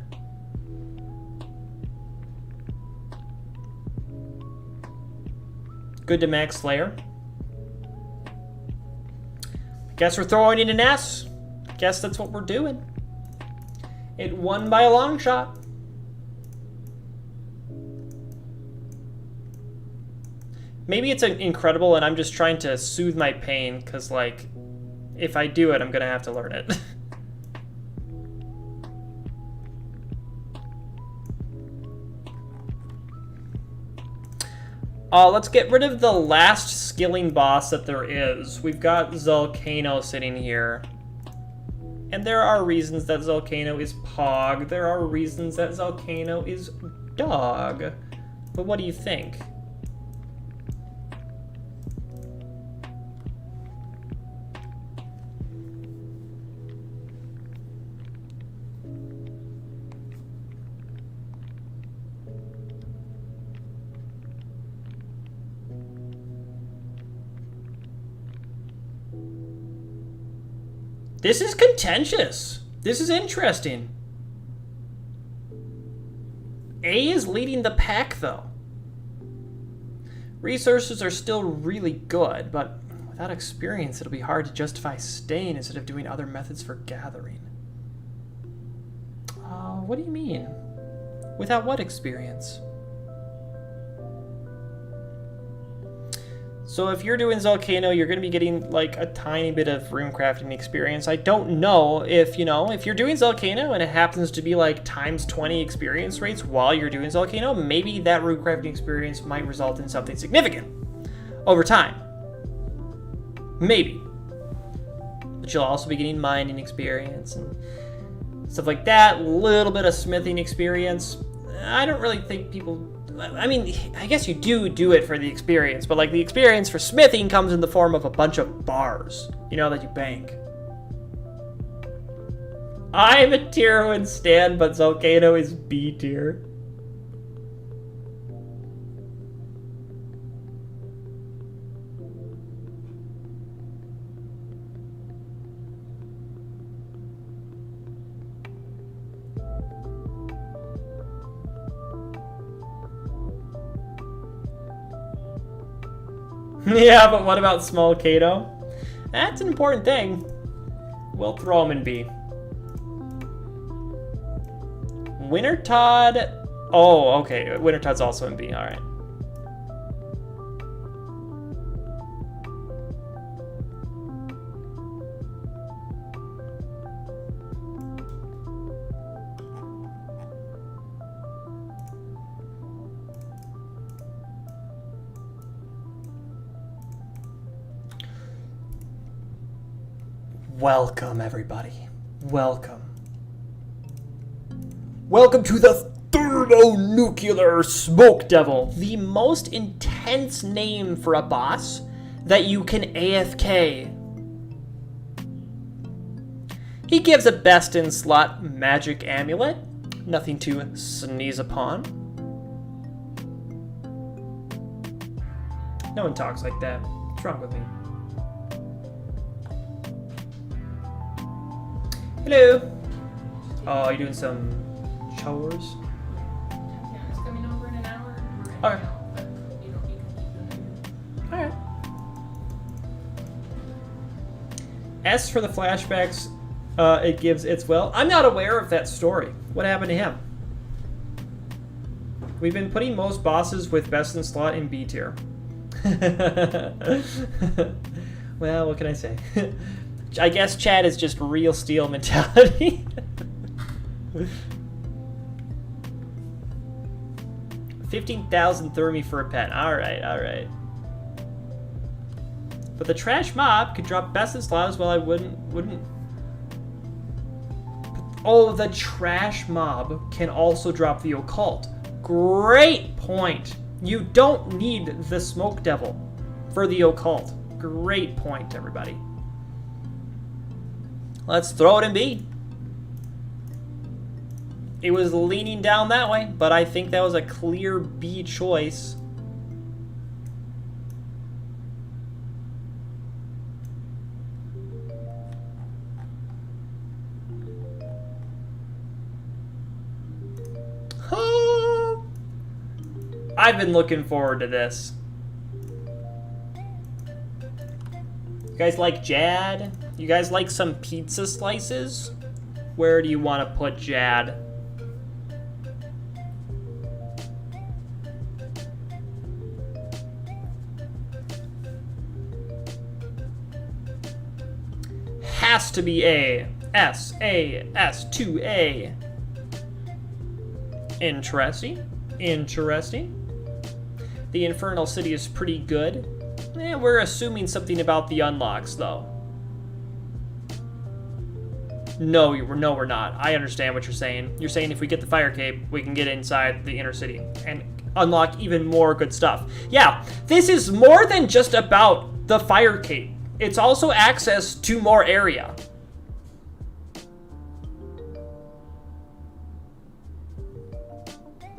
Good to max Slayer. Guess we're throwing in an S. Guess that's what we're doing. It won by a long shot. Maybe it's incredible and I'm just trying to soothe my pain because, like, if I do it, I'm going to have to learn it. Let's get rid of the last skilling boss that there is. We've got Zulcano sitting here. And there are reasons that Zulcano is Pog. There are reasons that Zulcano is Dog. But what do you think? This is contentious. This is interesting. A is leading the pack, though. Resources are still really good, but without experience, it'll be hard to justify staying instead of doing other methods for gathering. What do you mean? Without what experience? So if you're doing Volcano, you're going to be getting like a tiny bit of rune crafting experience. I don't know if, you know, if you're doing Volcano and it happens to be like times 20 experience rates while you're doing Volcano, maybe that rune crafting experience might result in something significant over time. Maybe. But you'll also be getting mining experience and stuff like that. A little bit of smithing experience. I don't really think people... I mean, I guess you do it for the experience, but like the experience for smithing comes in the form of a bunch of bars, you know, that you bank. I'm a tier 1 stan, but Volcano is B tier. Yeah, but what about small Kato? That's an important thing. We'll throw him in B. Winter Todd. Oh, okay. Winter Todd's also in B. All right. Welcome, everybody. Welcome. Welcome to the Thermonuclear Smoke Devil, the most intense name for a boss that you can AFK. He gives a best-in-slot magic amulet, nothing to sneeze upon. No one talks like that. What's wrong with me? Hello. Oh, you're doing some chores? Yeah, it's coming over in an hour. Okay. But you can keep doing it. Alright. S for the flashbacks, it gives its well. I'm not aware of that story. What happened to him? We've been putting most bosses with best in slot in B tier. Well, what can I say? I guess Chad is just real steel mentality. 15,000 thermi for a pet. Alright, alright. But the trash mob could drop best in slot as well. I wouldn't. Oh, the trash mob can also drop the occult. Great point. You don't need the smoke devil for the occult. Great point, everybody. Let's throw it in B. It was leaning down that way, but I think that was a clear B choice. I've been looking forward to this. You guys like Jad? You guys like some pizza slices? Where do you want to put Jad? Has to be A. S, A, S, 2A. Interesting. Interesting. The Infernal City is pretty good. We're assuming something about the unlocks, though. No, we're not. I understand what you're saying. You're saying if we get the fire cape, we can get inside the inner city and unlock even more good stuff. Yeah, this is more than just about the fire cape. It's also access to more area.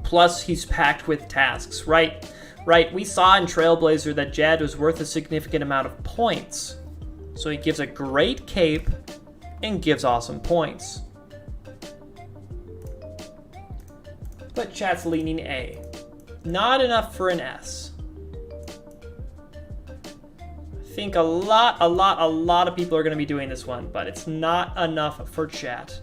Plus, he's packed with tasks, right? Right, we saw in Trailblazer that Jad was worth a significant amount of points. So he gives a great cape and gives awesome points. But chat's leaning A. Not enough for an S. I think a lot of people are going to be doing this one, but it's not enough for chat.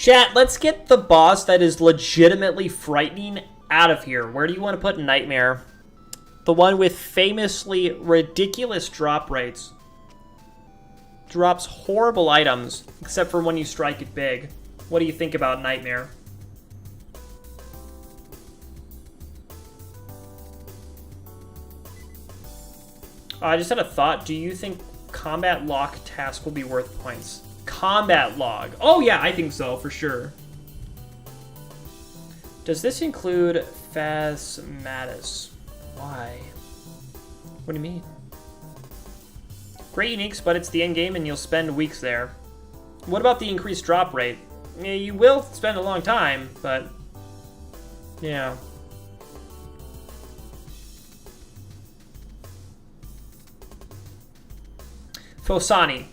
Chat, let's get the boss that is legitimately frightening out of here. Where do you want to put Nightmare? The one with famously ridiculous drop rates. Drops horrible items, except for when you strike it big. What do you think about Nightmare? I just had a thought. Do you think combat lock task will be worth points? Combat log. Oh yeah, I think so, for sure. Does this include Phasmatus? Why? What do you mean? Great uniques, but it's the end game and you'll spend weeks there. What about the increased drop rate? Yeah, you will spend a long time, but yeah. Phosani.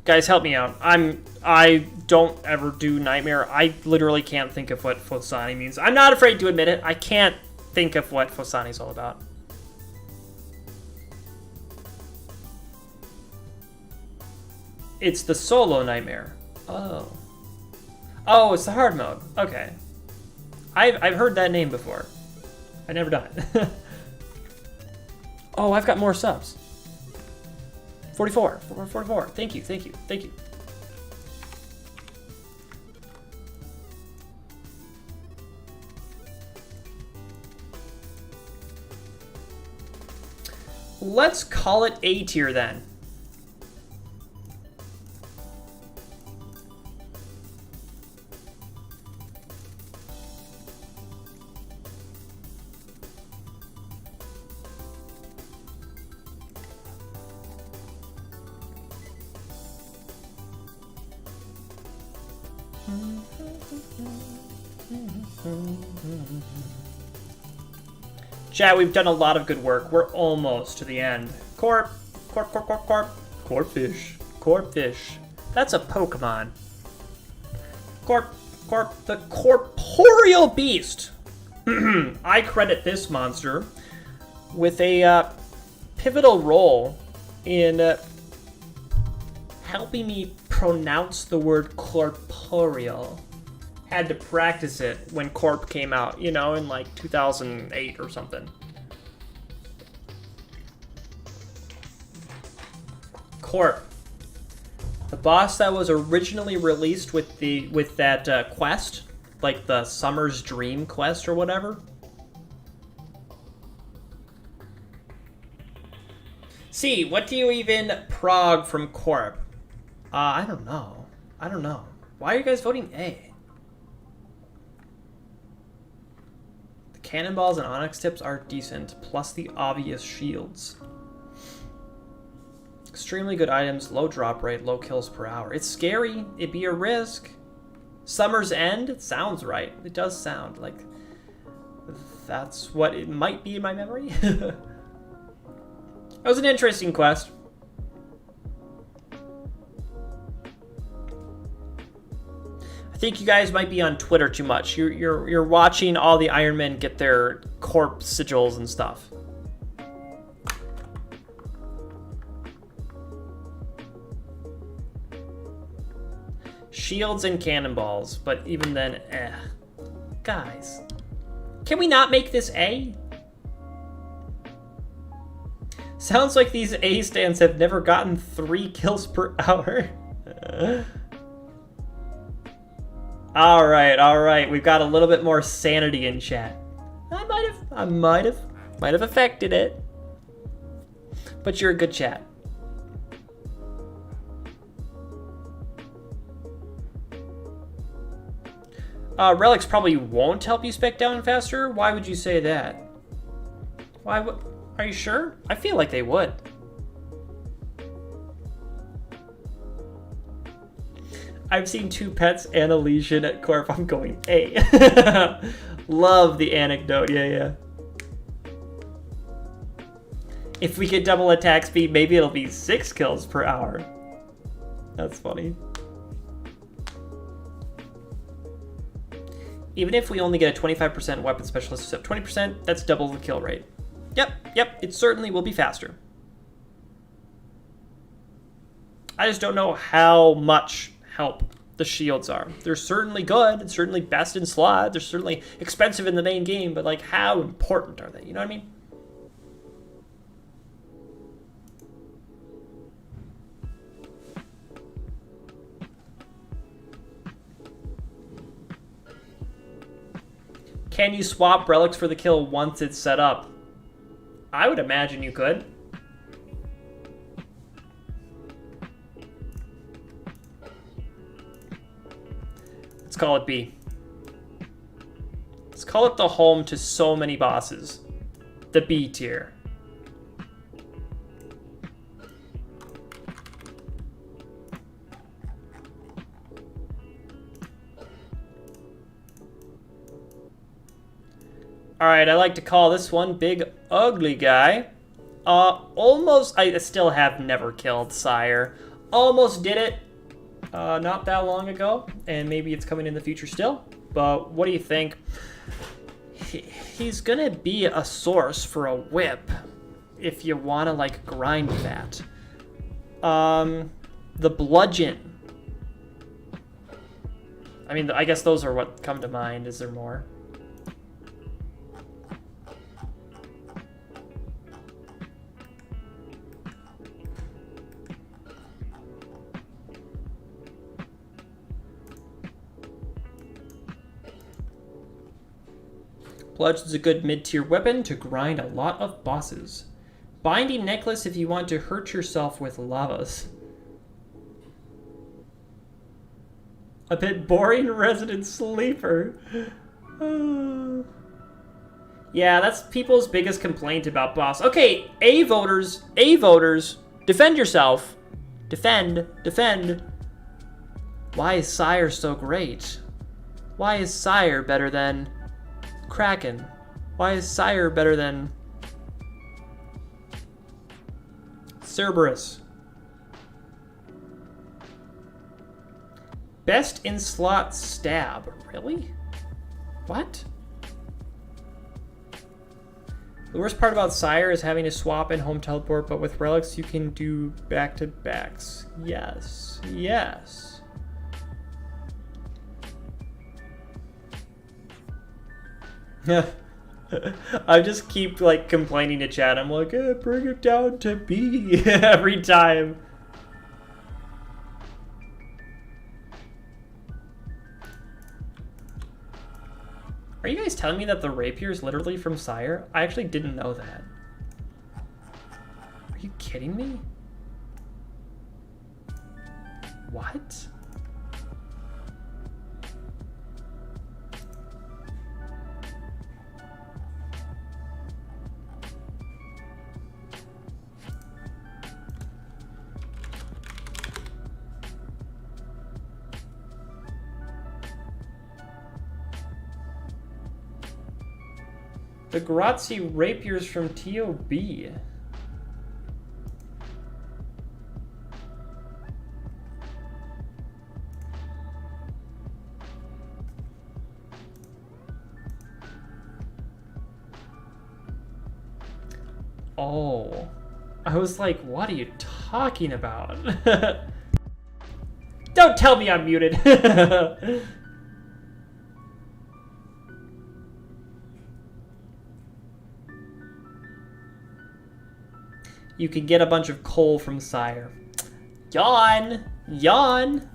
Guys, help me out. I don't ever do Nightmare. I literally can't think of what Phosani means. I'm not afraid to admit it. I can't think of what Phosani's all about. It's the solo Nightmare. Oh. Oh, it's the hard mode. Okay. I've heard that name before. I've never done it. Oh, I've got more subs. 44. 44. Thank you, thank you, thank you. Let's call it A tier then. Chat, we've done a lot of good work. We're almost to the end. Corp. Corpfish. Corpfish. That's a Pokemon. The corporeal beast. I credit this monster with a pivotal role in helping me pronounce the word corporeal. Had to practice it when Corp came out, you know, in like 2008 or something. Corp. The boss that was originally released with that quest, like the Summer's Dream quest or whatever. See, what do you even prog from Corp? I don't know. Why are you guys voting A? The cannonballs and onyx tips are decent, plus the obvious shields. Extremely good items, low drop rate, low kills per hour. It's scary. It'd be a risk. Summer's End? It sounds right. It does sound like that's what it might be in my memory. That was an interesting quest. I think you guys might be on Twitter too much. You're watching all the Iron Men get their corp sigils and stuff. Shields and cannonballs, but even then, Guys, can we not make this A? Sounds like these A stands have never gotten 3 kills per hour. All right. We've got a little bit more sanity in chat. I might have affected it. But you're a good chat. Relics probably won't help you spec down faster. Why would you say that? Are you sure? I feel like they would. I've seen 2 pets and a lesion at Corp. I'm going A. Love the anecdote. Yeah. If we get double attack speed, maybe it'll be 6 kills per hour. That's funny. Even if we only get a 25% weapon specialist, except 20%, that's double the kill rate. Yep, it certainly will be faster. I just don't know how much help the shields are. They're certainly good. It's certainly best in slot. They're certainly expensive in the main game, but like, how important are they? You know what I mean? Can you swap relics for the kill once it's set up? I would imagine you could. Let's call it B. Let's call it the home to so many bosses. The B tier. Alright, I like to call this one Big Ugly Guy. Almost, I still have never killed Sire. Almost did it not that long ago, and maybe it's coming in the future still. But what do you think? He's gonna be a source for a whip if you wanna like grind that. The bludgeon. I mean, I guess those are what come to mind. Is there more? Bludgeon's a good mid-tier weapon to grind a lot of bosses. Binding necklace if you want to hurt yourself with lavas. A bit boring resident sleeper. Yeah, that's people's biggest complaint about boss. Okay, A voters, defend yourself. Defend. Why is Sire so great? Why is Sire better than Kraken? Why is Sire better than Cerberus? Best in slot stab. Really? What? The worst part about Sire is having to swap and home teleport, but with relics you can do back-to-backs. Yes. I just keep like complaining to chat. I'm like, bring it down to B every time. Are you guys telling me that the rapier is literally from Sire? I actually didn't know that. Are you kidding me? What? The Grazi rapiers from TOB. Oh, I was like, what are you talking about? Don't tell me I'm muted. You can get a bunch of coal from Sire. Yawn! Yawn!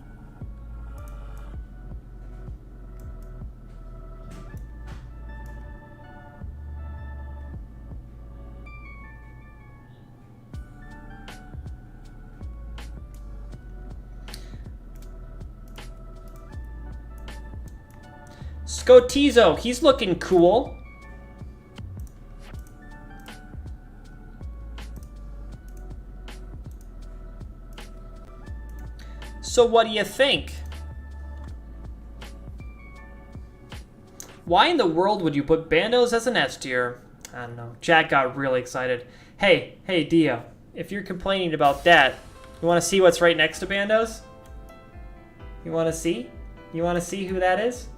Scotizo, he's looking cool. So what do you think? Why in the world would you put Barrows as an S tier? I don't know. Jack got really excited. Hey, Dio, if you're complaining about that, you want to see what's right next to Barrows? You want to see? You want to see who that is?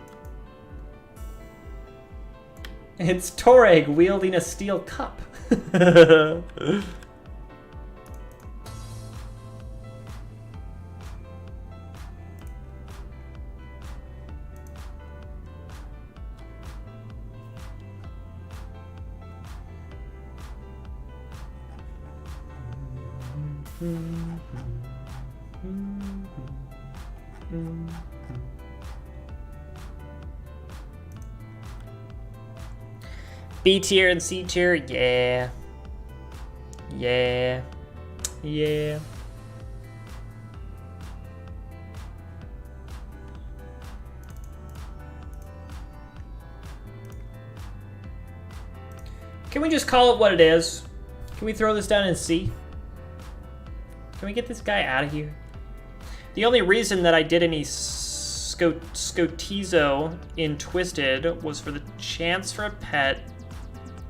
It's Toreg wielding a steel cup. B tier and C tier, yeah. Yeah. Yeah. Can we just call it what it is? Can we throw this down in C? Can we get this guy out of here? The only reason that I did any Scotizo in Twisted was for the chance for a pet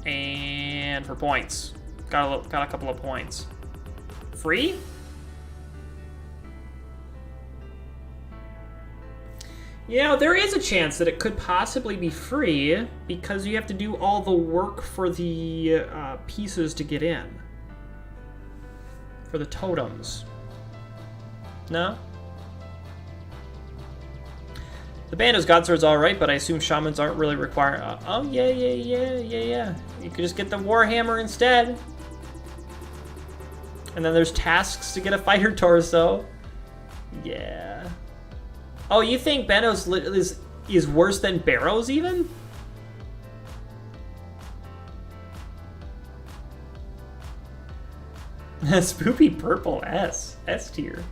and for points. Got a couple of points. Free? You know, there is a chance that it could possibly be free because you have to do all the work for the pieces to get in. For the totems. No? The Bando's Godsword's alright, but I assume Shamans aren't really required. Oh, yeah. You could just get the Warhammer instead. And then there's tasks to get a Fighter Torso. Yeah. Oh, you think Bando's is worse than Barrows even? Spoopy purple S tier.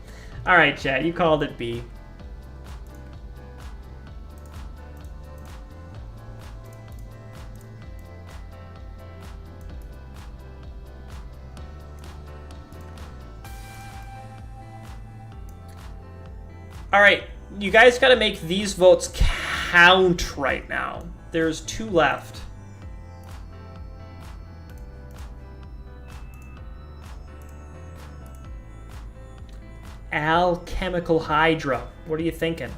All right, chat, you called it B. All right, you guys got to make these votes count right now. There's 2 left. Alchemical Hydra. What are you thinking?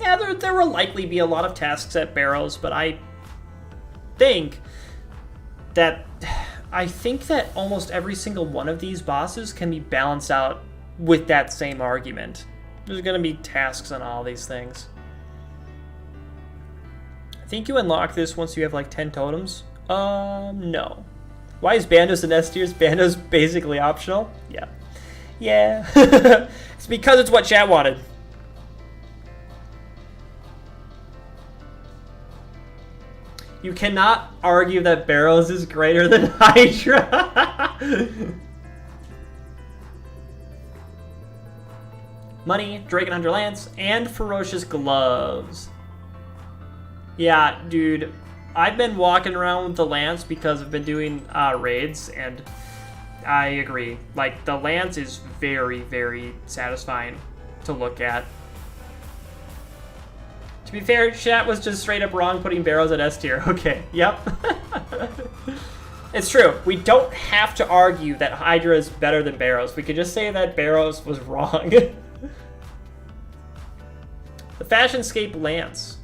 Yeah, there will likely be a lot of tasks at Barrows, but I think that almost every single one of these bosses can be balanced out with that same argument. There's going to be tasks on all these things. I think you unlock this once you have like 10 totems. No. Why is Bandos and S tiers? Bandos basically optional? Yeah. Yeah. It's because it's what chat wanted. You cannot argue that Barrows is greater than Hydra. Money, Dragon Hunter Lance, and Ferocious Gloves. Yeah, dude. I've been walking around with the Lance because I've been doing raids, and I agree. Like, the Lance is very, very satisfying to look at. To be fair, chat was just straight up wrong putting Barrows at S tier. Okay, yep. It's true. We don't have to argue that Hydra is better than Barrows. We could just say that Barrows was wrong. The Fashionscape Lance.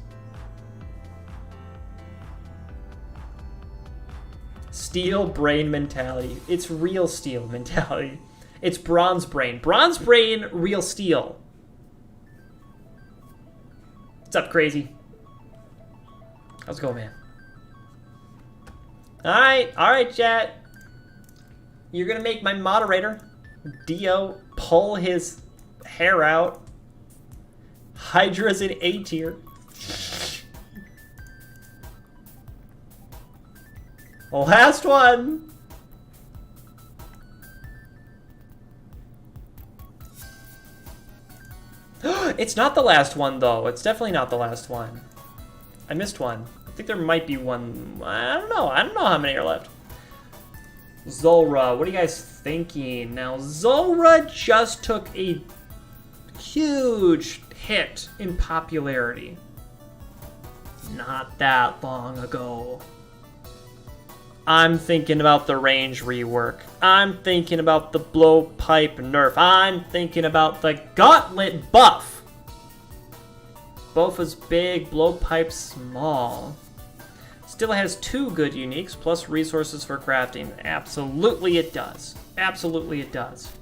Steel Brain mentality. It's real steel mentality. It's Bronze Brain. Bronze Brain, real steel. What's up, Crazy? How's it going, man? Alright, chat. You're gonna make my moderator, Dio, pull his hair out. Hydra's in A tier. Last one. It's not the last one, though. It's definitely not the last one. I missed one. I think there might be one. I don't know. I don't know how many are left. Zulrah. What are you guys thinking? Now, Zulrah just took a huge hit in popularity. Not that long ago. I'm thinking about the range rework. I'm thinking about the blowpipe nerf. I'm thinking about the gauntlet buff. Bofa's big, blowpipe small. Still has 2 good uniques, plus resources for crafting. Absolutely it does. Absolutely it does.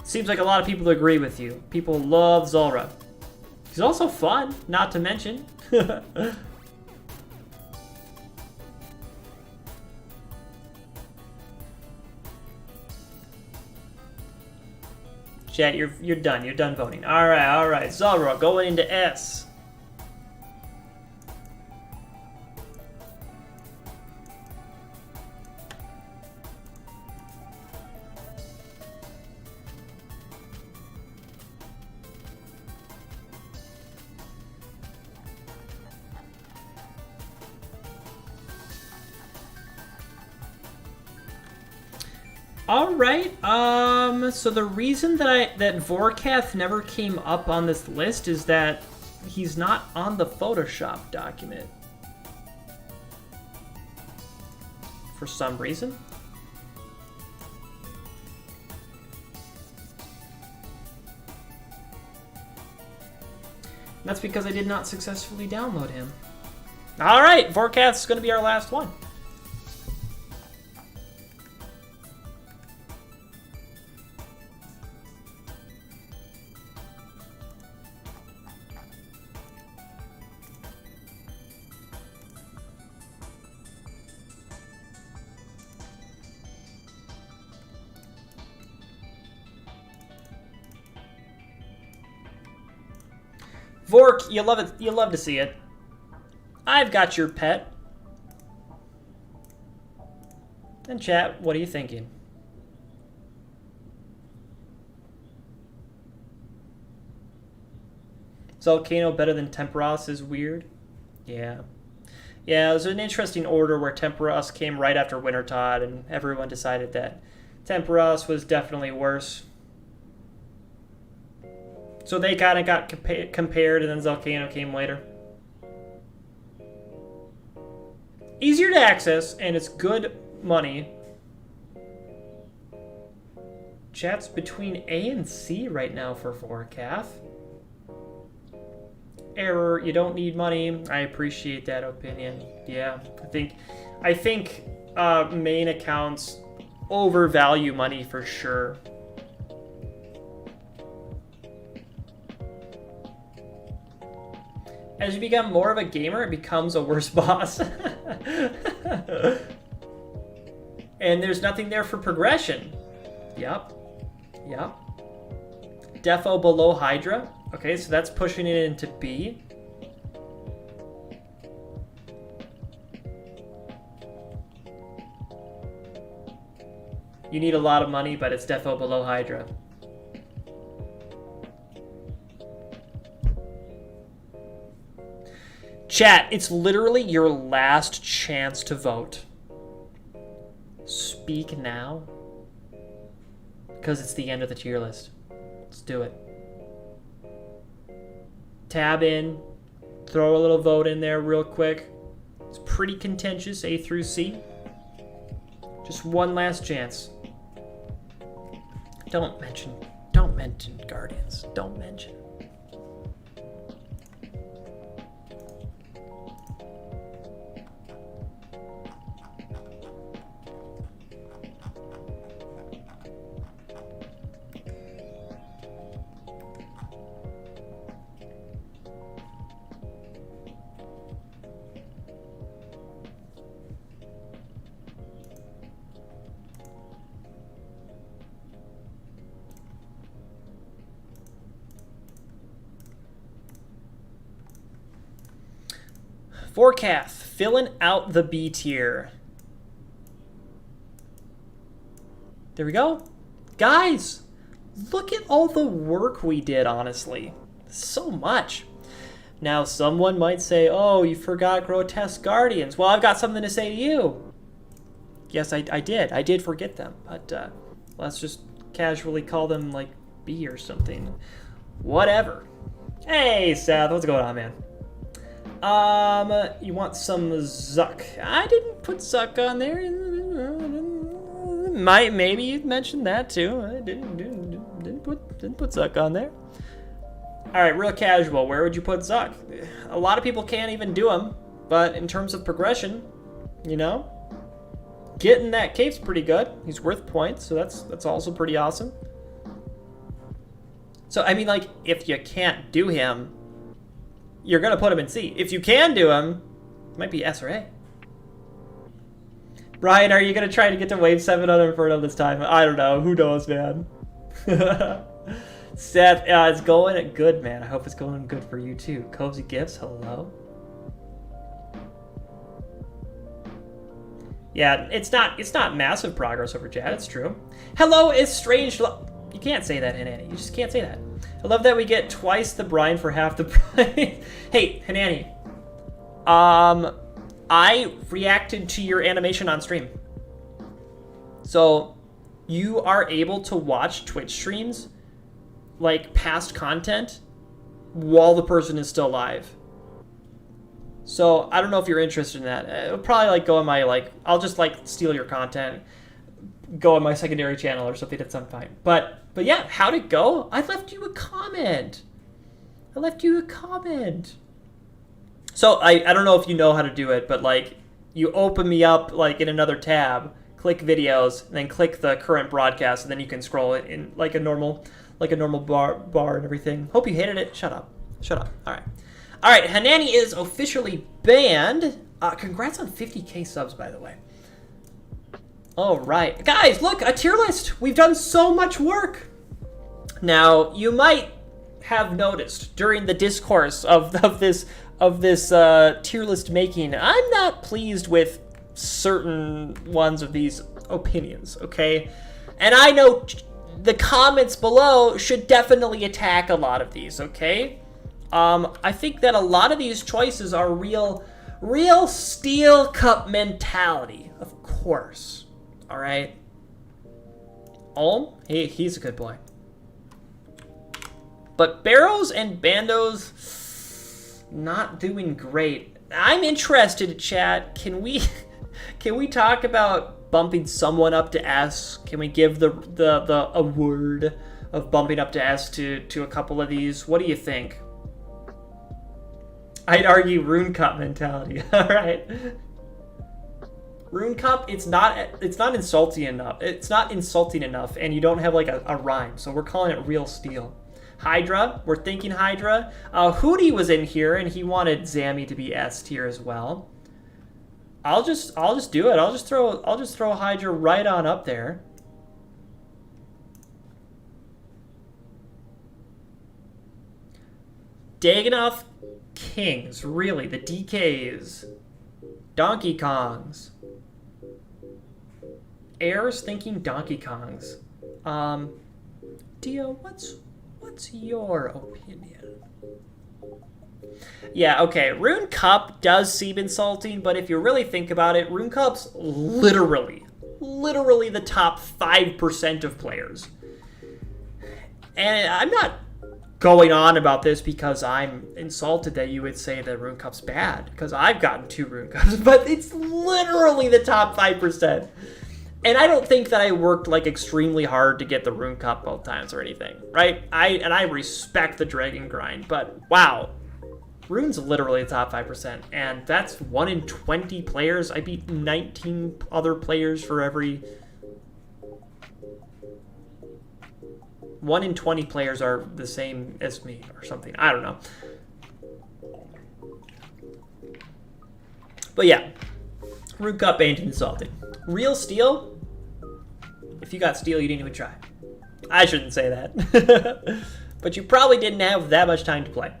Seems like a lot of people agree with you. People love Zulrah. He's also fun, not to mention. Chat, you're done. You're done voting. All right. Zara going into S. All right. So the reason that Vorkath never came up on this list is that he's not on the Photoshop document for some reason. That's because I did not successfully download him. All right, Vorkath's going to be our last one. Vork, you love it. You love to see it. I've got your pet. And chat, what are you thinking? Is Volcano better than Temperos is weird? Yeah. Yeah, it was an interesting order where Temperos came right after Wintertod, and everyone decided that Temperos was definitely worse. So they kind of got compared, and then Volcano came later. Easier to access, and it's good money. Chat's between A and C right now for Vorkath. Error, you don't need money. I appreciate that opinion. Yeah, I think main accounts overvalue money for sure. As you become more of a gamer, it becomes a worse boss. And there's nothing there for progression. Yep. Defo below Hydra. Okay, so that's pushing it into B. You need a lot of money, but it's defo below Hydra. Chat, it's literally your last chance to vote. Speak now. Because it's the end of the tier list. Let's do it. Tab in. Throw a little vote in there real quick. It's pretty contentious, A through C. Just one last chance. Don't mention Guardians. Don't mention. Vorkath, filling out the B tier. There we go. Guys, look at all the work we did, honestly. So much. Now, someone might say, oh, you forgot Grotesque Guardians. Well, I've got something to say to you. Yes, I did. I did forget them. But let's just casually call them, like, B or something. Whatever. Hey, Seth. What's going on, man? You want some Zuck? I didn't put Zuck on there. Maybe you mentioned that too. I didn't put Zuck on there. All right, real casual. Where would you put Zuck? A lot of people can't even do him, but in terms of progression, you know, getting that cape's pretty good. He's worth points, so that's also pretty awesome. So I mean, like, if you can't do him, you're going to put him in C. If you can do him, it might be S or A. Brian, are you going to try to get to wave 7 on Inferno this time? I don't know. Who knows, man? Seth, it's going good, man. I hope it's going good for you too. Cozy Gifts, hello. Yeah, it's not massive progress over chat. It's true. Hello, it's strange. You can't say that, Hanani. You just can't say that. I love that we get twice the brine for half the price. Hey, Hanani. I reacted to your animation on stream. So, you are able to watch Twitch streams, like past content, while the person is still live. So, I don't know if you're interested in that. It'll probably like go on my I'll just like steal your content, go on my secondary channel or something at some point. But yeah, how'd it go? I left you a comment. So I don't know if you know how to do it, but like you open me up like in another tab, click videos, and then click the current broadcast, and then you can scroll it in like a normal bar and everything. Hope you hated it. Shut up. All right, Hanani is officially banned. Congrats on 50k subs, by the way. All right, guys, look, a tier list. We've done so much work. Now, you might have noticed during the discourse of this tier list making, I'm not pleased with certain ones of these opinions, okay? And I know the comments below should definitely attack a lot of these, okay? I think that a lot of these choices are real steel cup mentality, of course. All right. He's a good boy. But Barrows and Bandos not doing great. I'm interested, chat. Can we talk about bumping someone up to S? Can we give the award of bumping up to S to a couple of these? What do you think? I'd argue Rune Cup mentality. All right. Rune Cup, it's not insulting enough. It's not insulting enough, and you don't have like a rhyme. So we're calling it real steel. Hydra, we're thinking Hydra. Hootie was in here, and he wanted Zammy to be S tier as well. I'll just do it. I'll just throw Hydra right on up there. Dagannoth Kings, really, the DKs. Donkey Kongs. Heirs thinking Donkey Kongs. Dio, what's your opinion? Yeah, okay, Rune Cup does seem insulting, but if you really think about it, Rune Cup's literally the top 5% of players. And I'm not going on about this because I'm insulted that you would say that Rune Cup's bad, because I've gotten 2 Rune Cups, but it's literally the top 5%. And I don't think that I worked like extremely hard to get the Rune Cup both times or anything, right? I respect the Dragon grind, but wow, Rune's literally the top 5%, and that's 1 in 20 players. I beat 19 other players for every... 1 in 20 players are the same as me or something. I don't know. But yeah, Rune Cup ain't insulting. Real steel? If you got steel, you didn't even try. I shouldn't say that. But you probably didn't have that much time to play.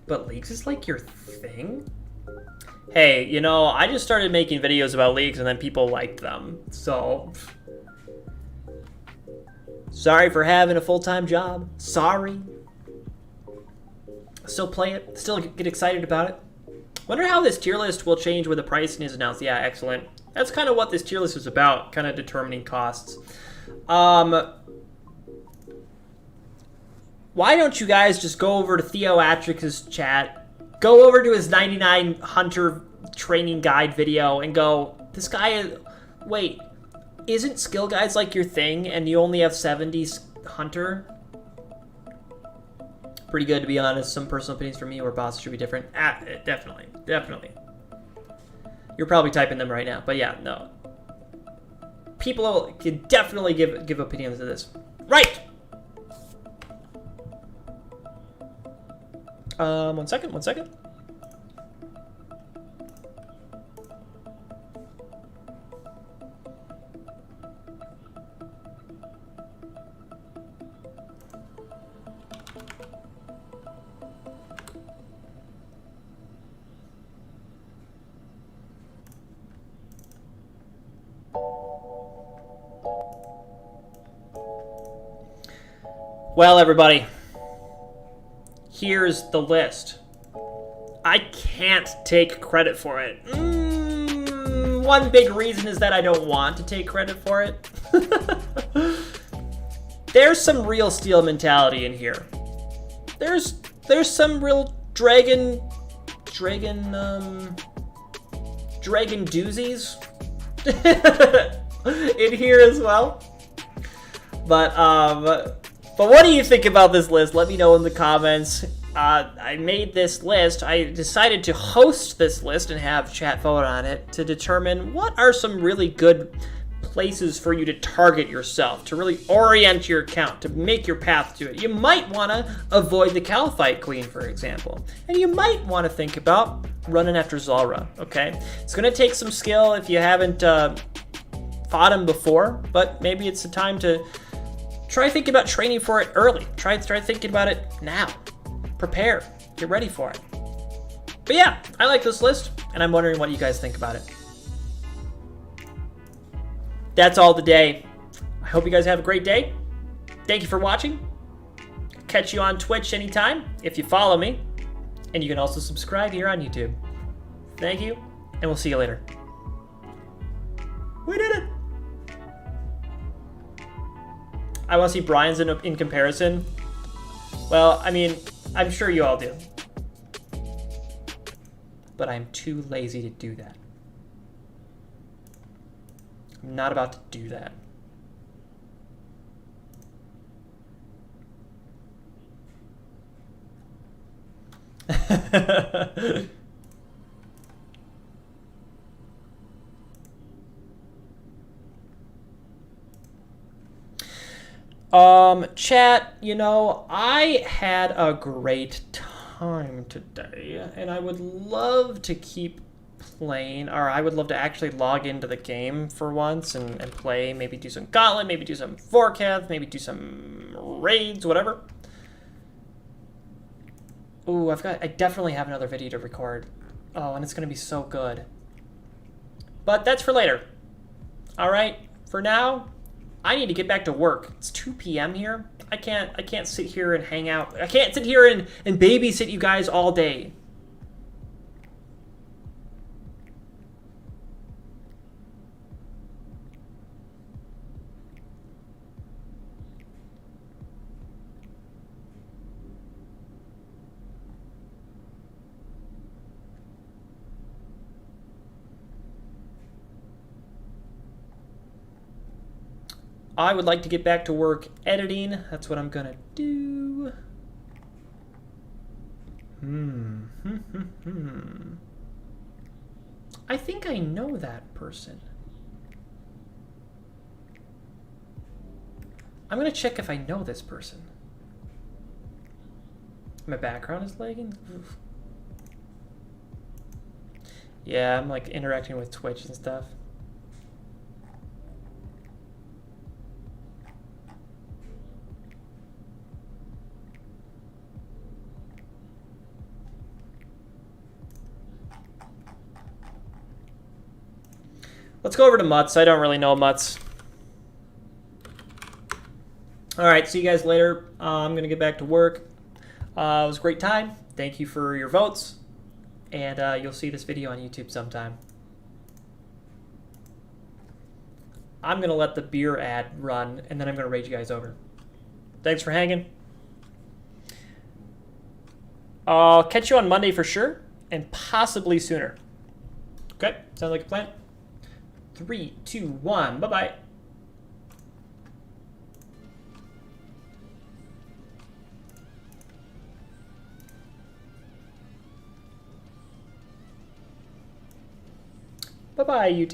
But Leagues is like your thing? Hey, you know, I just started making videos about Leagues and then people liked them. So... sorry for having a full-time job. Sorry. Still play it. Still get excited about it. Wonder how this tier list will change when the pricing is announced. Yeah, excellent. That's kind of what this tier list is about, kind of determining costs. Why don't you guys just go over to Theoatrix's chat, go over to his 99 Hunter training guide video and go, this guy is... wait, isn't skill guides like your thing and you only have 70 Hunter? Pretty good, to be honest. Some personal opinions from me where bosses should be different. Definitely. You're probably typing them right now, but yeah, no. People can definitely give opinions to this. Right! One second. Well, everybody, here's the list. I can't take credit for it. One big reason is that I don't want to take credit for it. There's some real steel mentality in here. There's some real dragon doozies in here as well. But what do you think about this list? Let me know in the comments. I made this list. I decided to host this list and have chat vote on it to determine what are some really good places for you to target yourself, to really orient your account, to make your path to it. You might want to avoid the Calphite Queen, for example. And you might want to think about running after Zara, okay? It's going to take some skill if you haven't fought him before, but maybe it's the time to try thinking about training for it early. Try thinking about it now. Prepare. Get ready for it. But yeah, I like this list, and I'm wondering what you guys think about it. That's all today. I hope you guys have a great day. Thank you for watching. Catch you on Twitch anytime if you follow me. And you can also subscribe here on YouTube. Thank you, and we'll see you later. We did it! I want to see Brian's in comparison. Well, I mean, I'm sure you all do. But I'm too lazy to do that. I'm not about to do that. Chat, you know, I had a great time today, and I would love to keep playing, or I would love to actually log into the game for once and play, maybe do some Gauntlet, maybe do some Forecast, maybe do some raids, whatever. Ooh, I definitely have another video to record. Oh, and it's gonna be so good. But that's for later. All right, for now, I need to get back to work. It's 2 p.m. here. I can't sit here and hang out. I can't sit here and babysit you guys all day. I would like to get back to work editing. That's what I'm gonna do. I think I know that person. I'm gonna check if I know this person. My background is lagging? Oof. Yeah, I'm like interacting with Twitch and stuff. Let's go over to Mutts. I don't really know Mutts. All right, see you guys later. I'm going to get back to work. It was a great time. Thank you for your votes. And you'll see this video on YouTube sometime. I'm going to let the beer ad run, and then I'm going to raid you guys over. Thanks for hanging. I'll catch you on Monday for sure, and possibly sooner. Okay, sounds like a plan. 3, 2, 1, bye-bye. Bye-bye, YouTube.